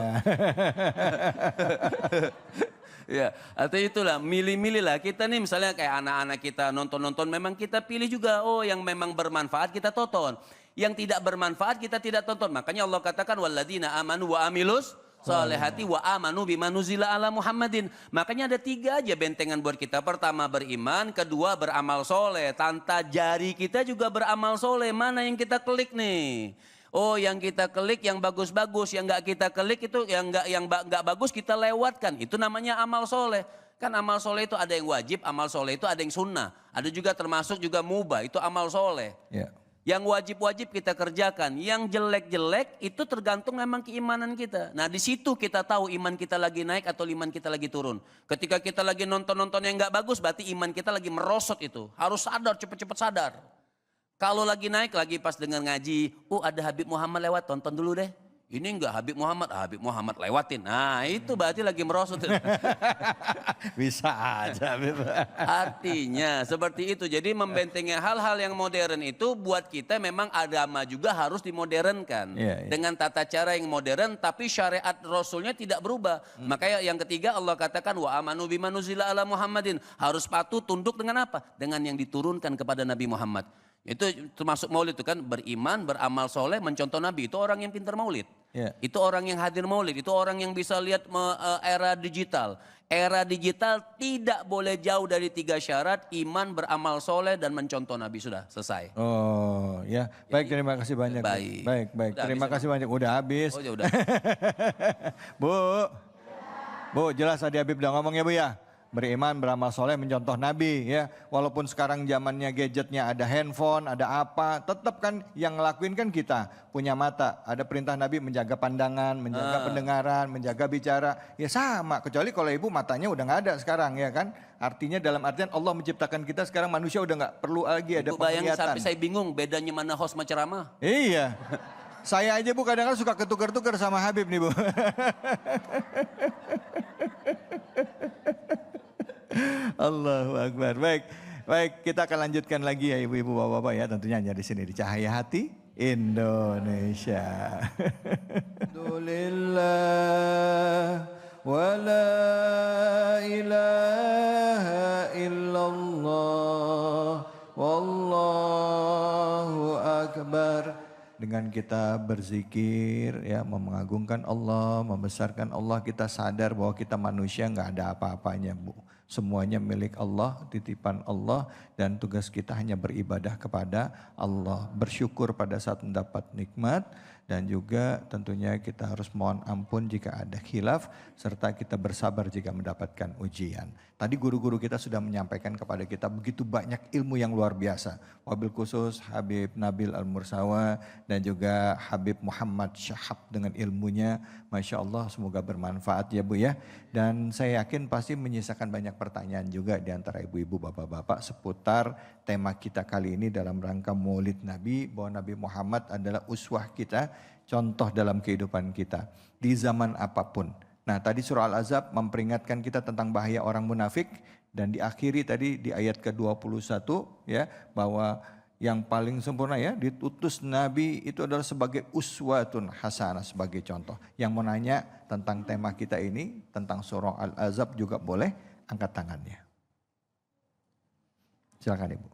Ya, atau itulah milih-milih lah. Kita nih misalnya kayak anak-anak kita nonton-nonton, memang kita pilih juga. Oh, yang memang bermanfaat kita tonton. Yang tidak bermanfaat kita tidak tonton. Makanya Allah katakan walladzina amanu wa amilus solehati wa amanu bima nuzila ala Muhammadin. Makanya ada 3 aja bentengan buat kita. Pertama beriman, kedua beramal soleh. Tanta jari kita juga beramal soleh. Mana yang kita klik nih? Oh, yang kita klik yang bagus-bagus, yang nggak kita klik itu yang nggak bagus kita lewatkan. Itu namanya amal soleh. Kan amal soleh itu ada yang wajib, amal soleh itu ada yang sunnah. Ada juga termasuk juga mubah, itu amal soleh. Ya. Yang wajib-wajib kita kerjakan, yang jelek-jelek itu tergantung memang keimanan kita. Nah di situ kita tahu iman kita lagi naik atau iman kita lagi turun. Ketika kita lagi nonton-nonton yang nggak bagus, berarti iman kita lagi merosot itu. Harus sadar, cepet-cepet sadar. Kalau lagi naik, lagi pas dengar ngaji, ada Habib Muhammad lewat, tonton dulu deh. Ini enggak Habib Muhammad lewatin. Nah itu berarti lagi merosot. Bisa aja Habib. Artinya seperti itu. Jadi membentengi hal-hal yang modern itu buat kita memang agama juga harus dimodernkan. Dengan tata cara yang modern tapi syariat Rasulnya tidak berubah. Makanya yang ketiga Allah katakan wa amanu bima nuzila ala Muhammadin. Harus patuh tunduk dengan apa? Dengan yang diturunkan kepada Nabi Muhammad. Itu termasuk maulid itu kan, beriman, beramal soleh, mencontoh Nabi. Itu orang yang pintar maulid. Ya. Itu orang yang hadir maulid, itu orang yang bisa lihat era digital. Era digital tidak boleh jauh dari 3 syarat, iman, beramal soleh, dan mencontoh Nabi. Sudah, selesai. Oh ya, baik, terima kasih banyak. Baik. Baik, Udah terima habis, kasih banyak. Udah habis. Oh ya udah. Bu, jelas tadi Habib udah ngomong ya Bu ya. Beriman, beramal soleh, mencontoh Nabi ya. Walaupun sekarang zamannya gadgetnya ada handphone, ada apa, tetap kan yang ngelakuin kan kita. Punya mata, ada perintah Nabi menjaga pandangan, menjaga pendengaran, menjaga bicara. Ya sama, kecuali kalau ibu matanya udah nggak ada sekarang ya kan. Artinya dalam artian Allah menciptakan kita sekarang manusia udah nggak perlu lagi ada Ibu bayangin penglihatan. sampai saya bingung bedanya mana host sama ceramah. Iya. Saya aja Bu kadang-kadang suka ketukar-tukar sama Habib nih Bu. Allahu Akbar. Baik, baik, kita akan lanjutkan lagi ya ibu-ibu, bapak-bapak ya, tentunya hanya di sini di Cahaya Hati Indonesia. Alhamdulillah wa la ilaha illallah wallahu akbar. Dengan kita berzikir ya, mengagungkan Allah, membesarkan Allah, kita sadar bahwa kita manusia nggak ada apa-apanya Bu. Semuanya milik Allah, titipan Allah, dan tugas kita hanya beribadah kepada Allah. Bersyukur pada saat mendapat nikmat, dan juga tentunya kita harus mohon ampun jika ada khilaf, serta kita bersabar jika mendapatkan ujian. Tadi guru-guru kita sudah menyampaikan kepada kita begitu banyak ilmu yang luar biasa. Wabil khusus Habib Nabil Al-Mursawa dan juga Habib Muhammad Syahab dengan ilmunya. Masya Allah, semoga bermanfaat ya Bu ya. Dan saya yakin pasti menyisakan banyak pertanyaan juga di antara ibu-ibu, bapak-bapak seputar tema kita kali ini dalam rangka Maulid Nabi, bahwa Nabi Muhammad adalah uswah kita, contoh dalam kehidupan kita di zaman apapun. Nah, tadi surah Al-Ahzab memperingatkan kita tentang bahaya orang munafik, dan diakhiri tadi di ayat ke-21 ya, bahwa yang paling sempurna ya, ditutus Nabi itu adalah sebagai uswatun hasanah, sebagai contoh. Yang mau nanya tentang tema kita ini, tentang surah Al-Ahzab juga boleh angkat tangannya. Silakan Ibu.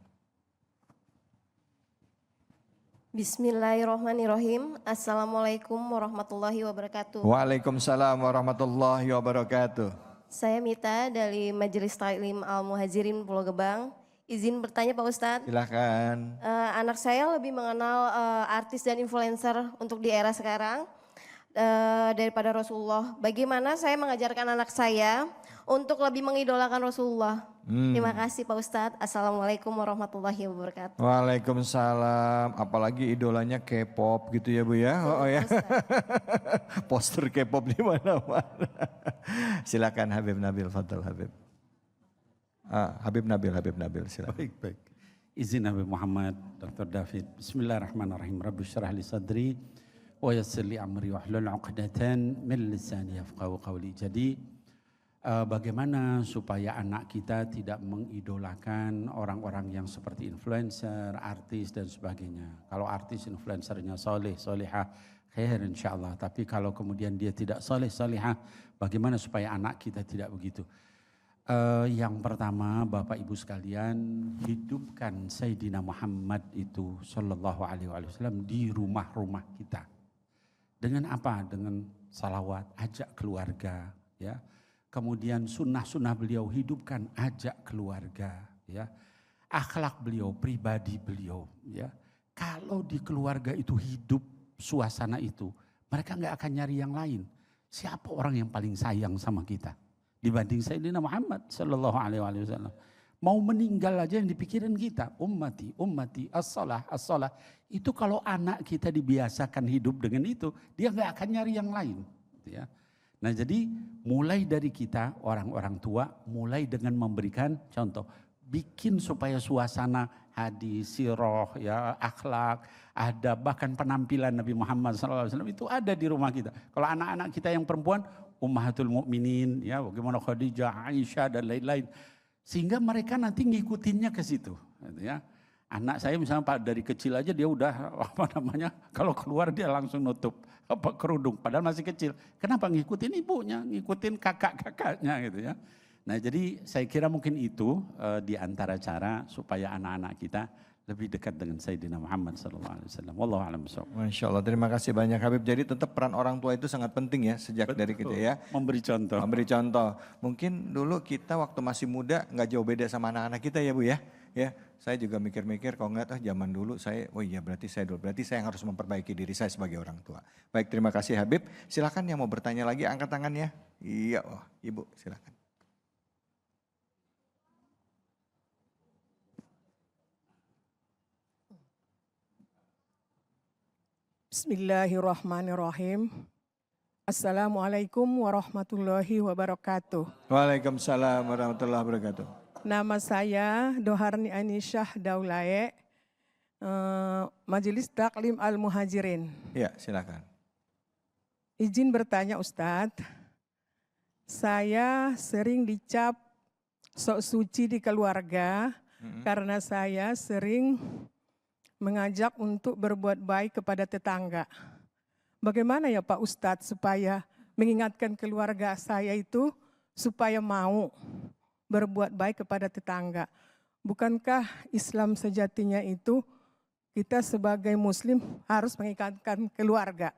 Bismillahirrahmanirrahim. Assalamualaikum warahmatullahi wabarakatuh. Waalaikumsalam warahmatullahi wabarakatuh. Saya Mita dari Majelis Ta'lim Al-Muhajirin Pulau Gebang. Izin bertanya Pak Ustadz. Silakan. Anak saya lebih mengenal artis dan influencer untuk di era sekarang daripada Rasulullah. Bagaimana saya mengajarkan anak saya untuk lebih mengidolakan Rasulullah? Terima kasih Pak Ustadz. Assalamualaikum warahmatullahi wabarakatuh. Waalaikumsalam. Apalagi idolanya K-pop gitu ya Bu ya. Oh ya. Poster K-pop di mana-mana. Silakan Habib Nabil, fadhal Habib. Habib Nabil silakan. Baik. Izin Habib Muhammad, Dr. David. Bismillahirrahmanirrahim. Rabbi syrah li sadri wa yassir li amri wahlul 'uqdatan min lisani yafqahu qawli. Jadi bagaimana supaya anak kita tidak mengidolakan orang-orang yang seperti influencer, artis dan sebagainya. Kalau artis influencernya soleh, solehah, khair insyaAllah. Tapi kalau kemudian dia tidak soleh, solehah, bagaimana supaya anak kita tidak begitu? Yang pertama Bapak Ibu sekalian, hidupkan Sayyidina Muhammad itu Sallallahu Alaihi Wasallam di rumah-rumah kita. Dengan apa? Dengan salawat, ajak keluarga ya. Kemudian sunnah-sunnah beliau hidupkan, ajak keluarga ya. Akhlak beliau, pribadi beliau ya. Kalau di keluarga itu hidup suasana itu, mereka nggak akan nyari yang lain. Siapa orang yang paling sayang sama kita dibanding Sayyidina Muhammad Sallallahu Alaihi Wasallam? Mau meninggal aja yang dipikirin kita, ummati, as-salah, as-salah. Itu kalau anak kita dibiasakan hidup dengan itu, dia nggak akan nyari yang lain ya. Nah jadi mulai dari kita orang-orang tua, mulai dengan memberikan contoh, bikin supaya suasana hadis, sirah, ya, akhlak, ada bahkan penampilan Nabi Muhammad SAW itu ada di rumah kita. Kalau anak-anak kita yang perempuan, Ummahatul Mukminin, ya, bagaimana Khadijah, Aisyah dan lain-lain, sehingga mereka nanti ngikutinnya ke situ, ya. Anak saya misalnya Pak dari kecil aja dia udah kalau keluar dia langsung nutup kerudung padahal masih kecil. Kenapa? Ngikutin ibunya, ngikutin kakak-kakaknya gitu ya. Nah jadi saya kira mungkin itu di antara cara supaya anak-anak kita lebih dekat dengan Sayyidina Muhammad SAW. Wallahu a'lam bishawab. Masya Allah, terima kasih banyak Habib. Jadi tetap peran orang tua itu sangat penting ya sejak dari kita ya. Memberi contoh. Memberi contoh. Mungkin dulu kita waktu masih muda nggak jauh beda sama anak-anak kita ya Bu ya. Ya, saya juga mikir-mikir kalau ngeliat zaman dulu saya, oh iya berarti saya harus memperbaiki diri saya sebagai orang tua. Baik, terima kasih Habib. Silakan yang mau bertanya lagi angkat tangannya. Iya, oh, Ibu silakan. Bismillahirrahmanirrahim. Assalamualaikum warahmatullahi wabarakatuh. Waalaikumsalam warahmatullahi wabarakatuh. Nama saya Doharni Anisyah Daulaye, Majelis Taklim Al-Muhajirin. Ya, silakan. Izin bertanya Ustadz, saya sering dicap sok suci di keluarga karena saya sering mengajak untuk berbuat baik kepada tetangga. Bagaimana ya Pak Ustadz supaya mengingatkan keluarga saya itu supaya mau berbuat baik kepada tetangga? Bukankah Islam sejatinya itu kita sebagai muslim harus mengingatkan keluarga?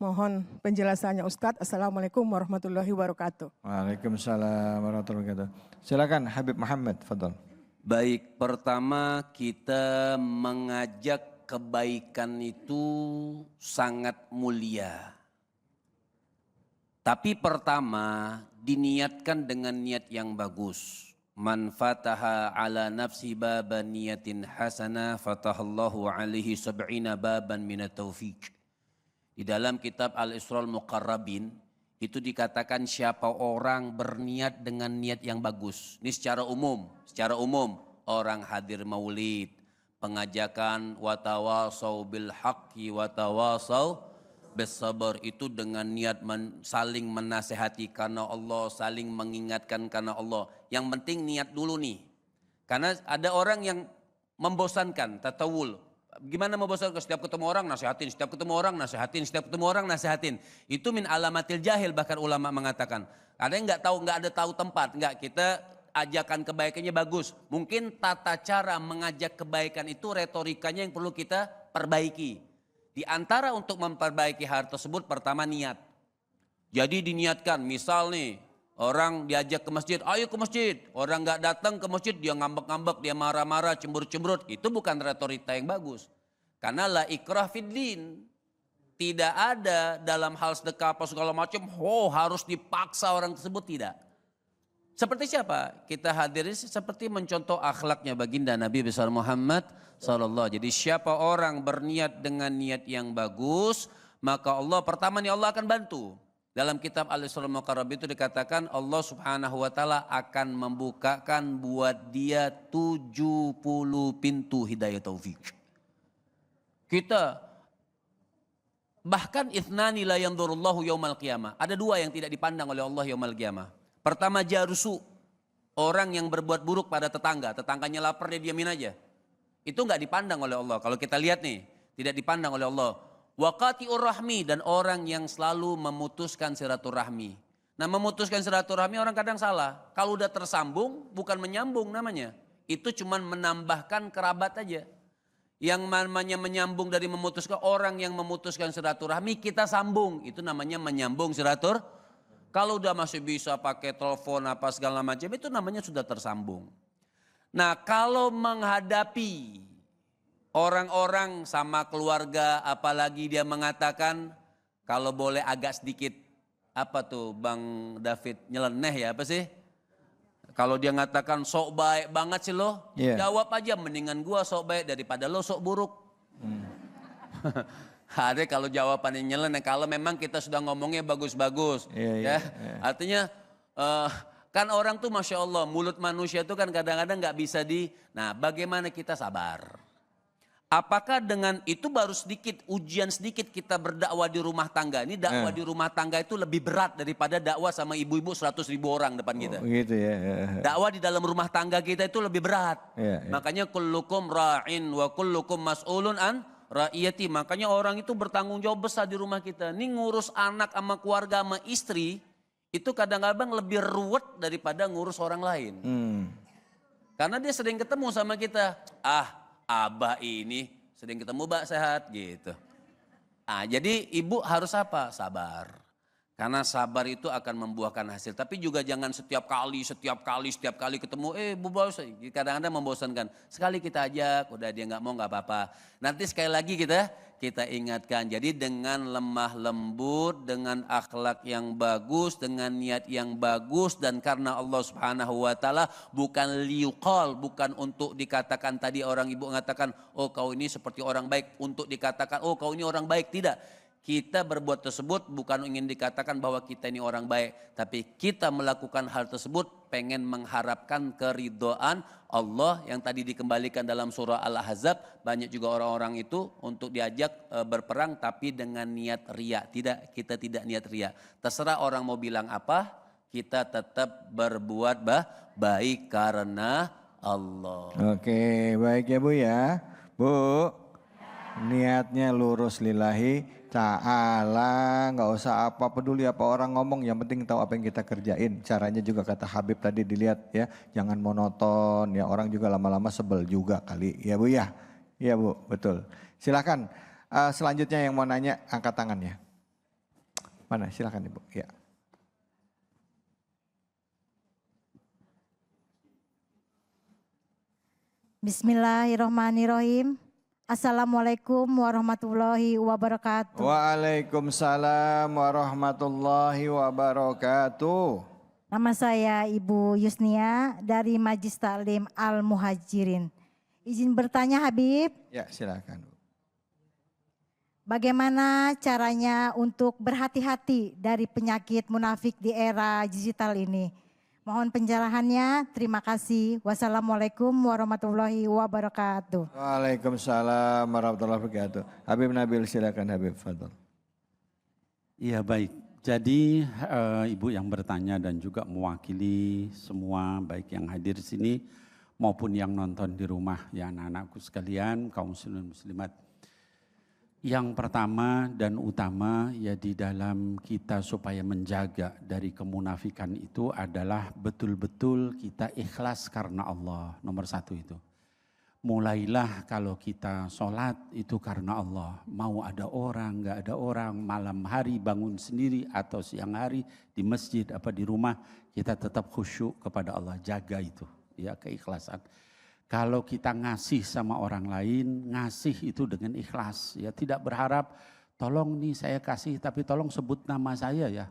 Mohon penjelasannya Ustadz. Assalamualaikum warahmatullahi wabarakatuh. Waalaikumsalam warahmatullahi wabarakatuh. Silakan Habib Muhammad, fadhal. Baik, pertama kita mengajak kebaikan itu sangat mulia. Tapi pertama diniatkan dengan niat yang bagus. Man fataha ala nafsi baban niyatin hasanah fatahallahu alaihi sab'ina baban minat taufiq. Di dalam kitab Al-Isra'ul Muqarrabin itu dikatakan siapa orang berniat dengan niat yang bagus. Ini secara umum orang hadir maulid, pengajakan watawasau bil haqqi watawasau bis sabar itu dengan niat saling menasehati karena Allah, saling mengingatkan karena Allah. Yang penting niat dulu nih. Karena ada orang yang membosankan, tatawul. Gimana membosankan? Setiap ketemu orang nasihatin, setiap ketemu orang nasihatin, setiap ketemu orang nasihatin. Itu min alamatil jahil bahkan ulama mengatakan. Ada yang nggak ada tahu tempat, nggak kita ajakan kebaikannya bagus. Mungkin tata cara mengajak kebaikan itu retorikanya yang perlu kita perbaiki. Di antara untuk memperbaiki hal tersebut pertama niat. Jadi diniatkan, misal nih orang diajak ke masjid, ayo ke masjid. Orang nggak datang ke masjid, dia ngambek-ngambek, dia marah-marah, cemberut-cemberut. Itu bukan retorika yang bagus. Karena la ikrah fid din. Tidak ada dalam hal sedekah apa segala macam, harus dipaksa orang tersebut, tidak. Seperti siapa? Kita hadirin seperti mencontoh akhlaknya baginda Nabi besar Muhammad SAW. Jadi siapa orang berniat dengan niat yang bagus, maka Allah pertama nih Allah akan bantu. Dalam kitab Al-Isra'ul Muqarrab itu dikatakan Allah subhanahu wa ta'ala akan membukakan buat dia 70 pintu hidayah taufik. Kita bahkan ithnani la yanzurullahu yaumal qiyamah. Ada dua yang tidak dipandang oleh Allah yaumal qiyamah. Pertama jarusu, orang yang berbuat buruk pada tetangga. Tetangganya lapar dia diamin aja. Itu enggak dipandang oleh Allah. Kalau kita lihat nih, tidak dipandang oleh Allah. Waqati'ur rahmi, dan orang yang selalu memutuskan silaturahmi. Nah, memutuskan silaturahmi orang kadang salah. Kalau udah tersambung bukan menyambung namanya. Itu cuman menambahkan kerabat aja. Yang namanya menyambung dari memutuskan, orang yang memutuskan silaturahmi kita sambung. Itu namanya menyambung silaturahmi. Kalau udah masih bisa pakai telepon apa segala macam itu namanya sudah tersambung. Nah, kalau menghadapi orang-orang sama keluarga apalagi dia mengatakan kalau boleh agak sedikit apa tuh Bang David nyeleneh ya apa sih? Kalau dia ngatakan sok baik banget sih lo, jawab aja mendingan gua sok baik daripada lo sok buruk. Ada kalau jawabannya nyeleneh, kalau memang kita sudah ngomongnya bagus-bagus. Artinya kan orang tuh Masya Allah mulut manusia tuh kan kadang-kadang gak bisa nah bagaimana kita sabar. Apakah dengan itu baru sedikit, ujian sedikit kita berdakwah di rumah tangga. Ini dakwah di rumah tangga itu lebih berat daripada dakwah sama ibu-ibu 100.000 orang depan kita. Gitu ya. Dakwah di dalam rumah tangga kita itu lebih berat. Makanya kullukum ra'in wa kullukum mas'ulun an ra'iyati. Makanya orang itu bertanggung jawab besar di rumah kita. Ini ngurus anak sama keluarga sama istri, itu kadang-kadang lebih ruwet daripada ngurus orang lain. Karena dia sering ketemu sama kita, Abah ini sering ketemu Mbak sehat gitu. Nah, jadi ibu harus apa? Sabar. Karena sabar itu akan membuahkan hasil. Tapi juga jangan setiap kali ketemu, Bu Bos, kadang-kadang membosankan. Sekali kita ajak, udah dia nggak mau nggak apa-apa. Nanti sekali lagi kita ingatkan. Jadi dengan lemah lembut, dengan akhlak yang bagus, dengan niat yang bagus. Dan karena Allah Subhanahu wa ta'ala bukan liuqal, bukan untuk dikatakan tadi orang ibu mengatakan, oh kau ini seperti orang baik. Untuk dikatakan, oh kau ini orang baik. Tidak. Kita berbuat tersebut bukan ingin dikatakan bahwa kita ini orang baik. Tapi kita melakukan hal tersebut pengen mengharapkan keridhaan Allah yang tadi dikembalikan dalam surah Al-Ahzab. Banyak juga orang-orang itu untuk diajak berperang tapi dengan niat riya. Tidak, kita tidak niat riya. Terserah orang mau bilang apa, kita tetap berbuat baik karena Allah. Oke, baik ya Bu ya. Bu, niatnya lurus lillahi ta'ala, nggak usah apa peduli apa orang ngomong, yang penting tahu apa yang kita kerjain. Caranya juga kata Habib tadi dilihat ya, jangan monoton ya, orang juga lama-lama sebel juga kali ya Bu ya. Iya Bu, betul. Silakan selanjutnya yang mau nanya angkat tangannya. Mana? Silakan Ibu. Ya. Bismillahirrahmanirrahim. Assalamualaikum warahmatullahi wabarakatuh. Waalaikumsalam warahmatullahi wabarakatuh. Nama saya Ibu Yusnia dari Majlis Taklim Al-Muhajirin. Izin bertanya Habib. Ya silakan. Bagaimana caranya untuk berhati-hati dari penyakit munafik di era digital ini? Mohon pencerahannya, terima kasih. Wassalamualaikum warahmatullahi wabarakatuh. Waalaikumsalam warahmatullahi wabarakatuh. Habib Nabil silakan Habib, fadhol. Iya baik, jadi Ibu yang bertanya dan juga mewakili semua baik yang hadir di sini maupun yang nonton di rumah ya anak-anakku sekalian, kaum muslimin muslimat. Yang pertama dan utama ya di dalam kita supaya menjaga dari kemunafikan itu adalah betul-betul kita ikhlas karena Allah, nomor satu itu. Mulailah kalau kita sholat itu karena Allah, mau ada orang, nggak ada orang, malam hari bangun sendiri atau siang hari di masjid apa di rumah, kita tetap khusyuk kepada Allah, jaga itu ya keikhlasan. Kalau kita ngasih sama orang lain, ngasih itu dengan ikhlas. Ya, tidak berharap, tolong nih saya kasih tapi tolong sebut nama saya ya.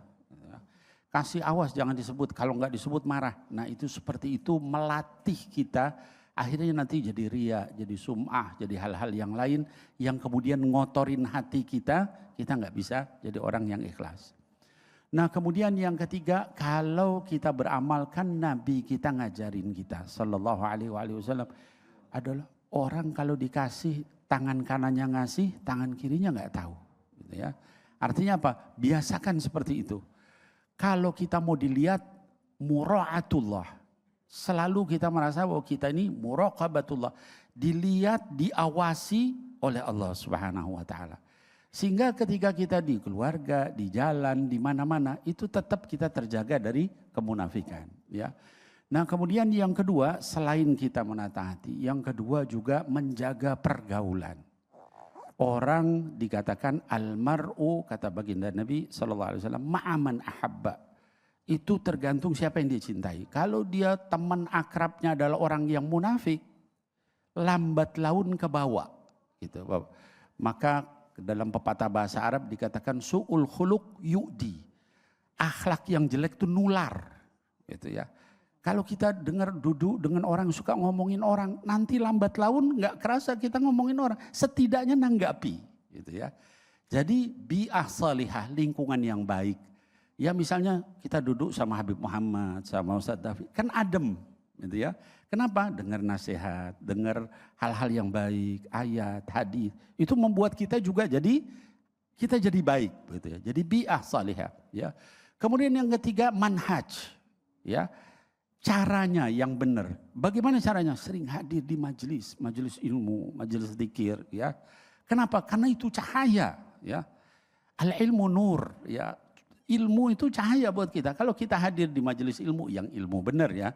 Kasih awas jangan disebut, kalau nggak disebut marah. Nah itu seperti itu melatih kita, akhirnya nanti jadi ria, jadi sum'ah, jadi hal-hal yang lain yang kemudian ngotorin hati kita nggak bisa jadi orang yang ikhlas. Nah kemudian yang ketiga, kalau kita beramalkan Nabi kita ngajarin kita sallallahu alaihi wasallam adalah orang kalau dikasih tangan kanannya ngasih, tangan kirinya nggak tahu. Gitu ya. Artinya apa? Biasakan seperti itu. Kalau kita mau dilihat mura'atullah, selalu kita merasa bahwa kita ini muraqabatullah, dilihat, diawasi oleh Allah Subhanahu wa taala. Sehingga ketika kita di keluarga, di jalan, di mana-mana itu tetap kita terjaga dari kemunafikan. Ya. Nah kemudian yang kedua selain kita menata hati, yang kedua juga menjaga pergaulan. Orang dikatakan almar'u kata baginda Nabi SAW ma'aman ahabba. Itu tergantung siapa yang dia cintai. Kalau dia teman akrabnya adalah orang yang munafik, lambat laun ke bawah. Gitu. Maka dalam pepatah bahasa Arab dikatakan su'ul khuluq yu'di. Akhlak yang jelek itu nular. Gitu ya. Kalau kita dengar duduk dengan orang suka ngomongin orang, nanti lambat laun nggak kerasa kita ngomongin orang. Setidaknya nanggapi. Gitu ya. Jadi bi'ah salihah, lingkungan yang baik. Ya misalnya kita duduk sama Habib Muhammad, sama Ustadz David, kan adem. Gitu ya. Kenapa? Dengar nasihat, dengar hal-hal yang baik, ayat, hadis. Itu membuat kita juga jadi baik, gitu ya. Jadi bi'ah salihah, ya. Kemudian yang ketiga manhaj, ya. Caranya yang benar. Bagaimana caranya? Sering hadir di majelis ilmu, majelis zikir, ya. Kenapa? Karena itu cahaya, ya. Al ilmu nur, ya. Ilmu itu cahaya buat kita. Kalau kita hadir di majelis ilmu yang ilmu benar ya.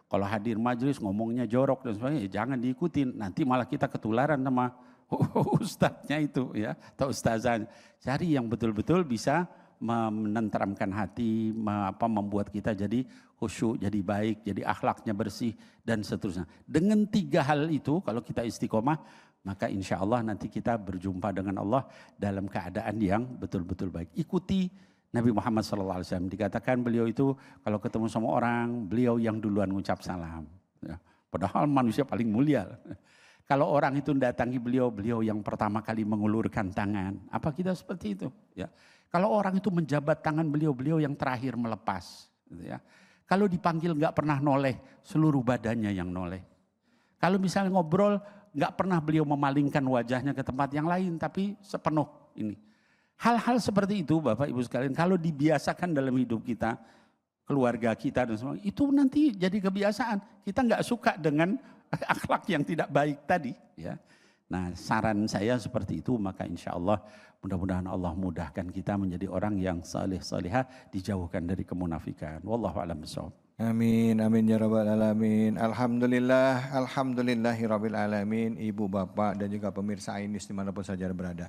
Kalau hadir majelis ngomongnya jorok dan sebagainya, jangan diikutin. Nanti malah kita ketularan sama ustadznya itu ya, atau ustazahnya. Cari yang betul-betul bisa menenteramkan hati, membuat kita jadi khusyuk, jadi baik, jadi akhlaknya bersih dan seterusnya. Dengan 3 hal itu kalau kita istiqomah, maka insya Allah nanti kita berjumpa dengan Allah dalam keadaan yang betul-betul baik. Ikuti Nabi Muhammad SAW. Dikatakan beliau itu kalau ketemu sama orang, beliau yang duluan ngucap salam. Ya, padahal manusia paling mulia. Kalau orang itu mendatangi beliau, beliau yang pertama kali mengulurkan tangan. Apa kita seperti itu? Ya. Kalau orang itu menjabat tangan beliau, beliau yang terakhir melepas. Gitu ya. Kalau dipanggil nggak pernah noleh, seluruh badannya yang noleh. Kalau misalnya ngobrol, nggak pernah beliau memalingkan wajahnya ke tempat yang lain, tapi sepenuh ini. Hal-hal seperti itu Bapak Ibu sekalian, kalau dibiasakan dalam hidup kita, keluarga kita dan semua, itu nanti jadi kebiasaan. Kita nggak suka dengan akhlak yang tidak baik tadi. Ya. Nah saran saya seperti itu, maka insya Allah mudah-mudahan Allah mudahkan kita menjadi orang yang salih-salihah, dijauhkan dari kemunafikan. Wallahu a'lam bishawab. Amin, amin ya rabbal alamin. Alhamdulillah, alhamdulillahirabbil alamin. Ibu, bapak dan juga pemirsa Ainis dimanapun saja berada.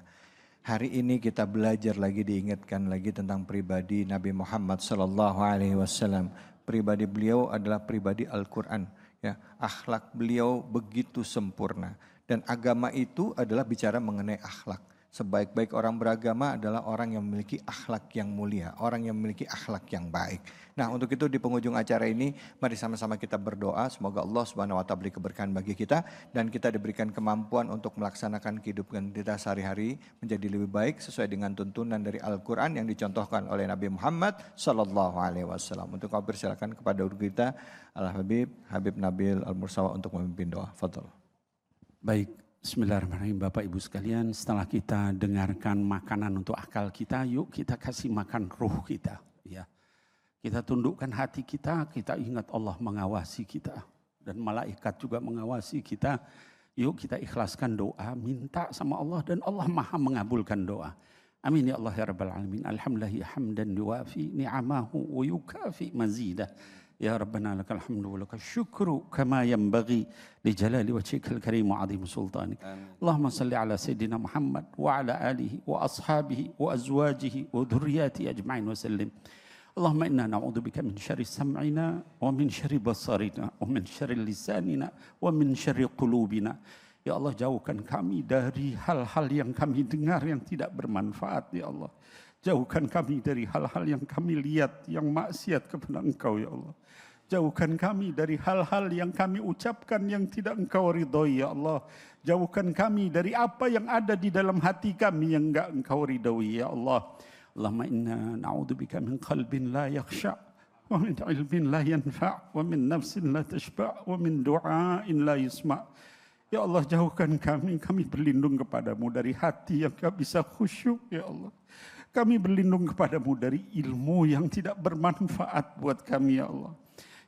Hari ini kita belajar lagi, diingatkan lagi tentang pribadi Nabi Muhammad SAW. Pribadi beliau adalah pribadi Al-Quran. Ya, akhlak beliau begitu sempurna. Dan agama itu adalah bicara mengenai akhlak. Sebaik-baik orang beragama adalah orang yang memiliki akhlak yang mulia, orang yang memiliki akhlak yang baik. Nah, untuk itu di penghujung acara ini mari sama-sama kita berdoa semoga Allah Subhanahu wa taala beri keberkahan bagi kita dan kita diberikan kemampuan untuk melaksanakan kehidupan kita sehari-hari menjadi lebih baik sesuai dengan tuntunan dari Al-Qur'an yang dicontohkan oleh Nabi Muhammad sallallahu alaihi wasallam. Untuk kau persilakan kepada guru kita Al-Habib Habib Nabil Al-Mursawa untuk memimpin doa. Fadhol. Baik, bismillahirrahmanirrahim Bapak Ibu sekalian, setelah kita dengarkan makanan untuk akal kita, yuk kita kasih makan ruh kita. Ya. Kita tundukkan hati kita, kita ingat Allah mengawasi kita. Dan malaikat juga mengawasi kita. Yuk kita ikhlaskan doa, minta sama Allah dan Allah maha mengabulkan doa. Amin ya Allah ya Rabbal Alamin. Alhamdulillah hamdan yuwafi ni'amahu wa yukafi mazidah. Ya Rabbana lakal hamdu wa lakal syukru kama yanbaghi li jalali wajhikal karim wa azim sultanik. Allahumma salli ala sayyidina Muhammad wa ala alihi wa ashabihi wa azwajihi wa dhurriyyati ajma'in wa sallim. Allahumma inna na'udzubika min syarri sam'ina wa min syarri basarina wa min syarri lisanina wa min syarri qulubina. Ya Allah, jauhkan kami dari hal-hal yang kami dengar yang tidak bermanfaat ya Allah. Jauhkan kami dari hal-hal yang kami lihat yang maksiat kepada Engkau ya Allah. Jauhkan kami dari hal-hal yang kami ucapkan yang tidak Engkau ridhoi ya Allah. Jauhkan kami dari apa yang ada di dalam hati kami yang enggak Engkau ridhoi ya Allah. Allahumma inna na'udzubika min qalbin la yakhsha wa min ilmin la yanfa' wa min nafsin la tashba' wa min du'ain la yusma'. Ya Allah, jauhkan kami berlindung kepadamu dari hati yang enggak bisa khusyuk ya Allah. Kami berlindung kepadamu dari ilmu yang tidak bermanfaat buat kami ya Allah.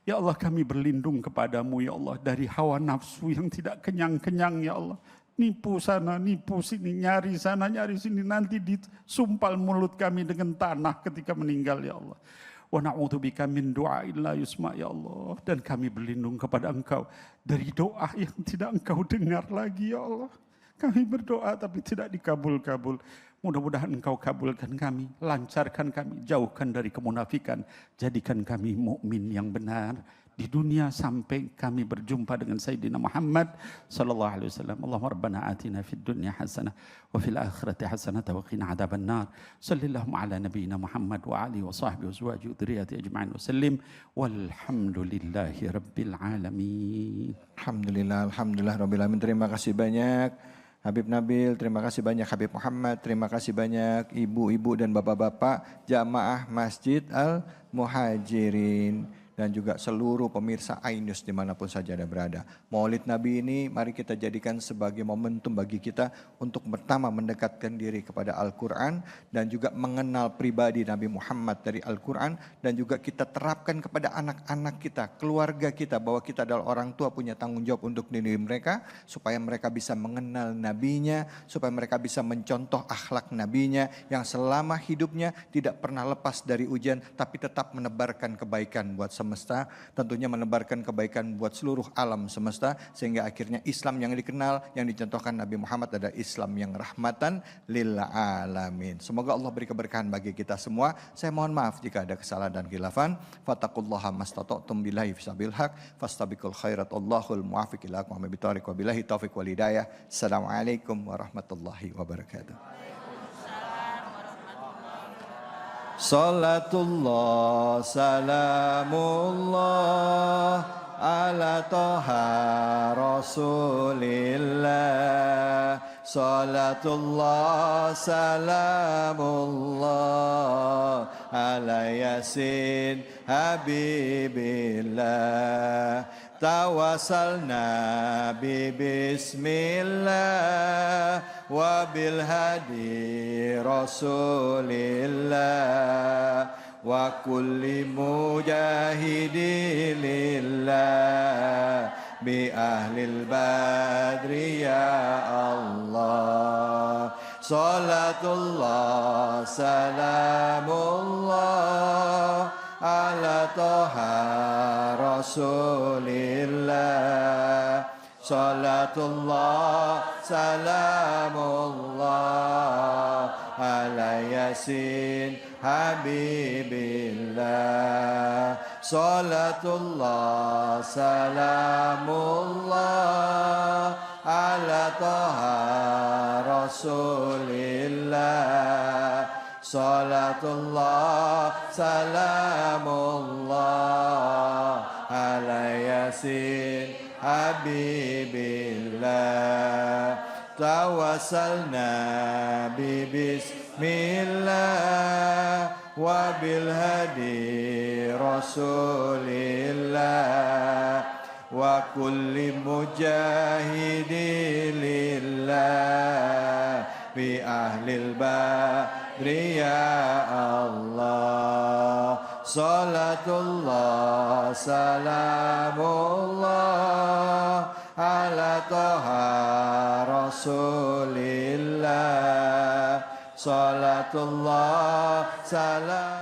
Ya Allah, kami berlindung kepadamu ya Allah dari hawa nafsu yang tidak kenyang-kenyang ya Allah. Nipu sana, nipu sini, nyari sana, nyari sini. Nanti disumpal mulut kami dengan tanah ketika meninggal ya Allah. Wa na'udzubika min du'ain la yusma ya Allah. Dan kami berlindung kepada Engkau dari doa yang tidak Engkau dengar lagi ya Allah. Kami berdoa tapi tidak dikabul-kabul. Mudah-mudahan Engkau kabulkan kami, lancarkan kami, jauhkan dari kemunafikan. Jadikan kami mukmin yang benar di dunia sampai kami berjumpa dengan Sayyidina Muhammad sallallahu alaihi wasallam. Allahumma rabbana atina fid dunya hasanah wa fil akhirati hasanah wa qina adzaban nar. Sallallahu ala nabiyyina Muhammad wa alihi wa sahbihi wa azwajihi wa dzurriyyati ajma'in wa sallim. Walhamdulillahi rabbil alamin. Alhamdulillah rabbil alamin. Terima kasih banyak Habib Nabil, terima kasih banyak Habib Muhammad, terima kasih banyak ibu-ibu dan bapak-bapak jamaah Masjid Al-Muhajirin dan juga seluruh pemirsa Ainus dimanapun saja Anda berada. Maulid Nabi ini mari kita jadikan sebagai momentum bagi kita untuk pertama mendekatkan diri kepada Al-Quran dan juga mengenal pribadi Nabi Muhammad dari Al-Quran dan juga kita terapkan kepada anak-anak kita, keluarga kita bahwa kita adalah orang tua punya tanggung jawab untuk diri mereka supaya mereka bisa mengenal nabinya, supaya mereka bisa mencontoh akhlak nabinya yang selama hidupnya tidak pernah lepas dari ujian tapi tetap menebarkan kebaikan buat semua semesta, tentunya menebarkan kebaikan buat seluruh alam semesta, sehingga akhirnya Islam yang dikenal, yang dicontohkan Nabi Muhammad adalah Islam yang rahmatan lil alamin. Semoga Allah beri keberkahan bagi kita semua. Saya mohon maaf jika ada kesalahan dan khilafan. Fattaqullaha mastata'tum billahi fisabil haq, fastabiqul khairat, Allahul muwaffiq ila aqwamit thoriq, wa billahi taufiq wal hidayah. Assalamualaikum warahmatullahi wabarakatuh. Salatullah salamullah ala toha rasulillah. Salatullah salamullah ala yasin habibillah. Tawassalna bi bismillah wa bil hadi rasulillah wa kulli mujahidin lillah bi ahlil badri ya Allah. Salatullah salamullah ala toha rasulillah. Salatullah salamullah ala yasin habibillah. Salatullah salamullah ala toha rasulillah. Salatullah salamullah ala yasin habibillah. Tawassalna bi bismillah wa bil hadi rasulillah wa kulli mujahidin lillah bi ahlil badri ya Allah. Salatullah salamullah ala toha rasulillah. Salatullah salam